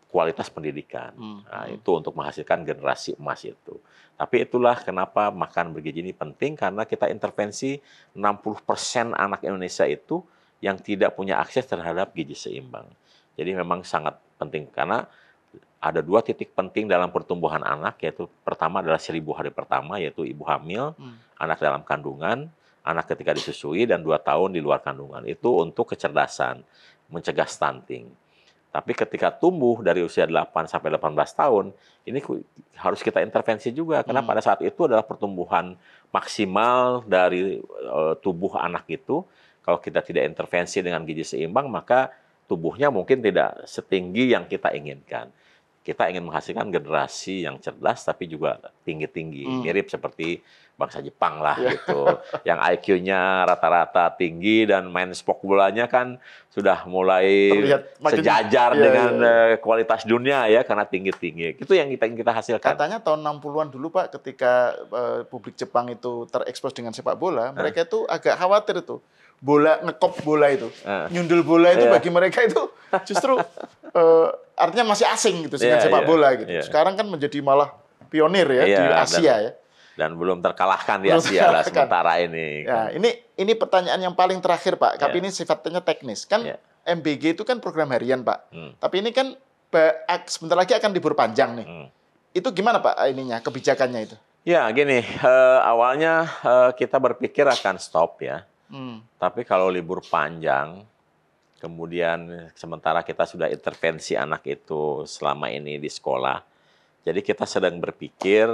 kualitas pendidikan. Nah, itu untuk menghasilkan generasi emas itu. Tapi itulah kenapa makan bergizi ini penting, karena kita intervensi 60% anak Indonesia itu yang tidak punya akses terhadap gizi seimbang. Jadi memang sangat penting, karena ada 2 titik penting dalam pertumbuhan anak, yaitu pertama adalah 1000 hari pertama, yaitu ibu hamil, anak dalam kandungan, anak ketika disusui, dan 2 tahun di luar kandungan. Itu untuk kecerdasan, mencegah stunting. Tapi ketika tumbuh dari usia 8 sampai 18 tahun, ini harus kita intervensi juga, karena pada saat itu adalah pertumbuhan maksimal dari tubuh anak itu. Kalau kita tidak intervensi dengan gizi seimbang, maka tubuhnya mungkin tidak setinggi yang kita inginkan. Kita ingin menghasilkan generasi yang cerdas, tapi juga tinggi-tinggi. Mirip seperti bangsa Jepang lah gitu. Yang IQ-nya rata-rata tinggi dan main sepak bolanya kan sudah mulai sejajar dengan kualitas dunia ya, karena tinggi-tinggi. Itu yang kita hasilkan. Katanya tahun 60-an dulu Pak, ketika publik Jepang itu terekspos dengan sepak bola, mereka itu agak khawatir itu. Ngekop bola itu, nyundul bola itu bagi mereka itu justru artinya masih asing gitu dengan sepak bola gitu. Sekarang kan menjadi malah pionir ya di Asia ya. Dan belum terkalahkan di Asia lah sementara ini. Ya, ini pertanyaan yang paling terakhir Pak, tapi ini sifatnya teknis. Kan MBG itu kan program harian Pak. Tapi ini kan sebentar lagi akan libur panjang nih. Itu gimana Pak ininya, kebijakannya itu? Ya gini, awalnya kita berpikir akan stop ya. Tapi kalau libur panjang, kemudian sementara kita sudah intervensi anak itu selama ini di sekolah, jadi kita sedang berpikir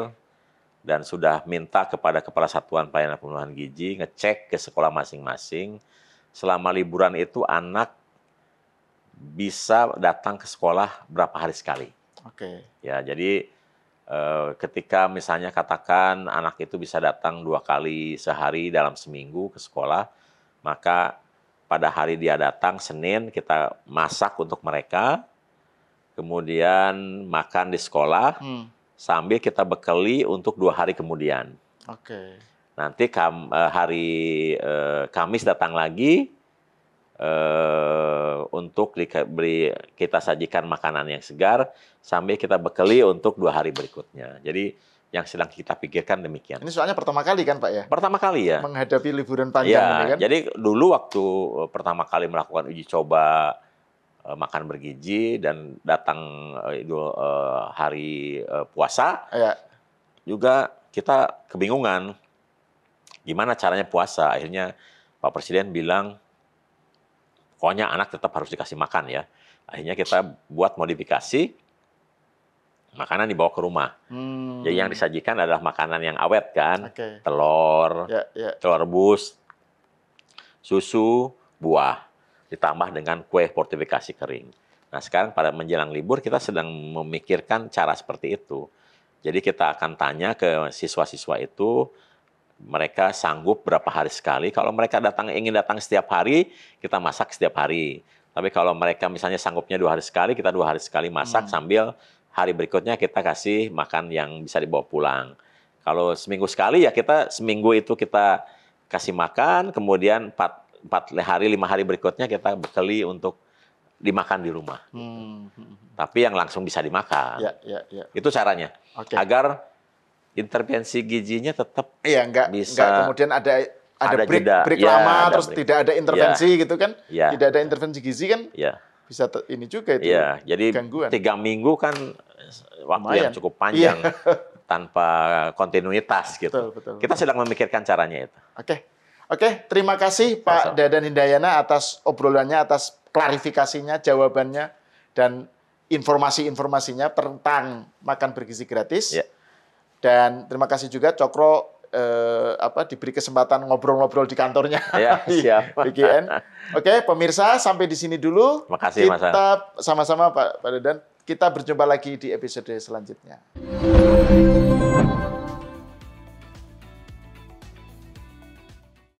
dan sudah minta kepada Kepala Satuan Pelayanan Pemenuhan Gizi ngecek ke sekolah masing-masing, selama liburan itu anak bisa datang ke sekolah berapa hari sekali. Ya, jadi ketika misalnya katakan anak itu bisa datang 2 kali sehari dalam seminggu ke sekolah, maka pada hari dia datang, Senin, kita masak untuk mereka, kemudian makan di sekolah, sambil kita bekali untuk 2 hari kemudian. Nanti hari Kamis datang lagi, untuk kita sajikan makanan yang segar, sambil kita bekali untuk 2 hari berikutnya. Jadi yang sedang kita pikirkan demikian. Ini soalnya pertama kali kan Pak ya? Pertama kali ya. Menghadapi liburan panjang ini kan? Jadi dulu waktu pertama kali melakukan uji coba makan bergizi dan datang hari puasa, juga kita kebingungan gimana caranya puasa. Akhirnya Pak Presiden bilang, pokoknya anak tetap harus dikasih makan ya. Akhirnya kita buat modifikasi, makanan dibawa ke rumah. Jadi yang disajikan adalah makanan yang awet kan, telur, telur rebus, susu, buah, ditambah dengan kue fortifikasi kering. Nah, sekarang pada menjelang libur kita sedang memikirkan cara seperti itu. Jadi kita akan tanya ke siswa-siswa itu, mereka sanggup berapa hari sekali. Kalau mereka ingin datang setiap hari, kita masak setiap hari. Tapi kalau mereka misalnya sanggupnya 2 hari sekali, kita 2 hari sekali masak sambil hari berikutnya kita kasih makan yang bisa dibawa pulang. Kalau seminggu sekali ya kita seminggu itu kita kasih makan, kemudian 4 hari, 5 hari berikutnya kita bekali untuk dimakan di rumah. Tapi yang langsung bisa dimakan. Ya. Itu caranya. Oke. Agar intervensi gizinya tetap nggak kemudian ada break jeda. lama, ada terus break. tidak ada intervensi gitu kan. Ya. Tidak ada intervensi gizi kan. Ya. Bisa ini juga itu jadi gangguan. 3 minggu kan waktu yang cukup panjang tanpa kontinuitas gitu. Betul. Kita sedang memikirkan caranya itu. Oke, terima kasih Pak Dadan Hindayana atas obrolannya, atas klarifikasinya, jawabannya, dan informasi-informasinya tentang makan bergizi gratis. Ya. Dan terima kasih juga Cokro diberi kesempatan ngobrol-ngobrol di kantornya di siap. BGN. Oke, pemirsa, sampai di sini dulu. Terima kasih, Mas. Kita sama-sama Pak Dadan, kita berjumpa lagi di episode selanjutnya.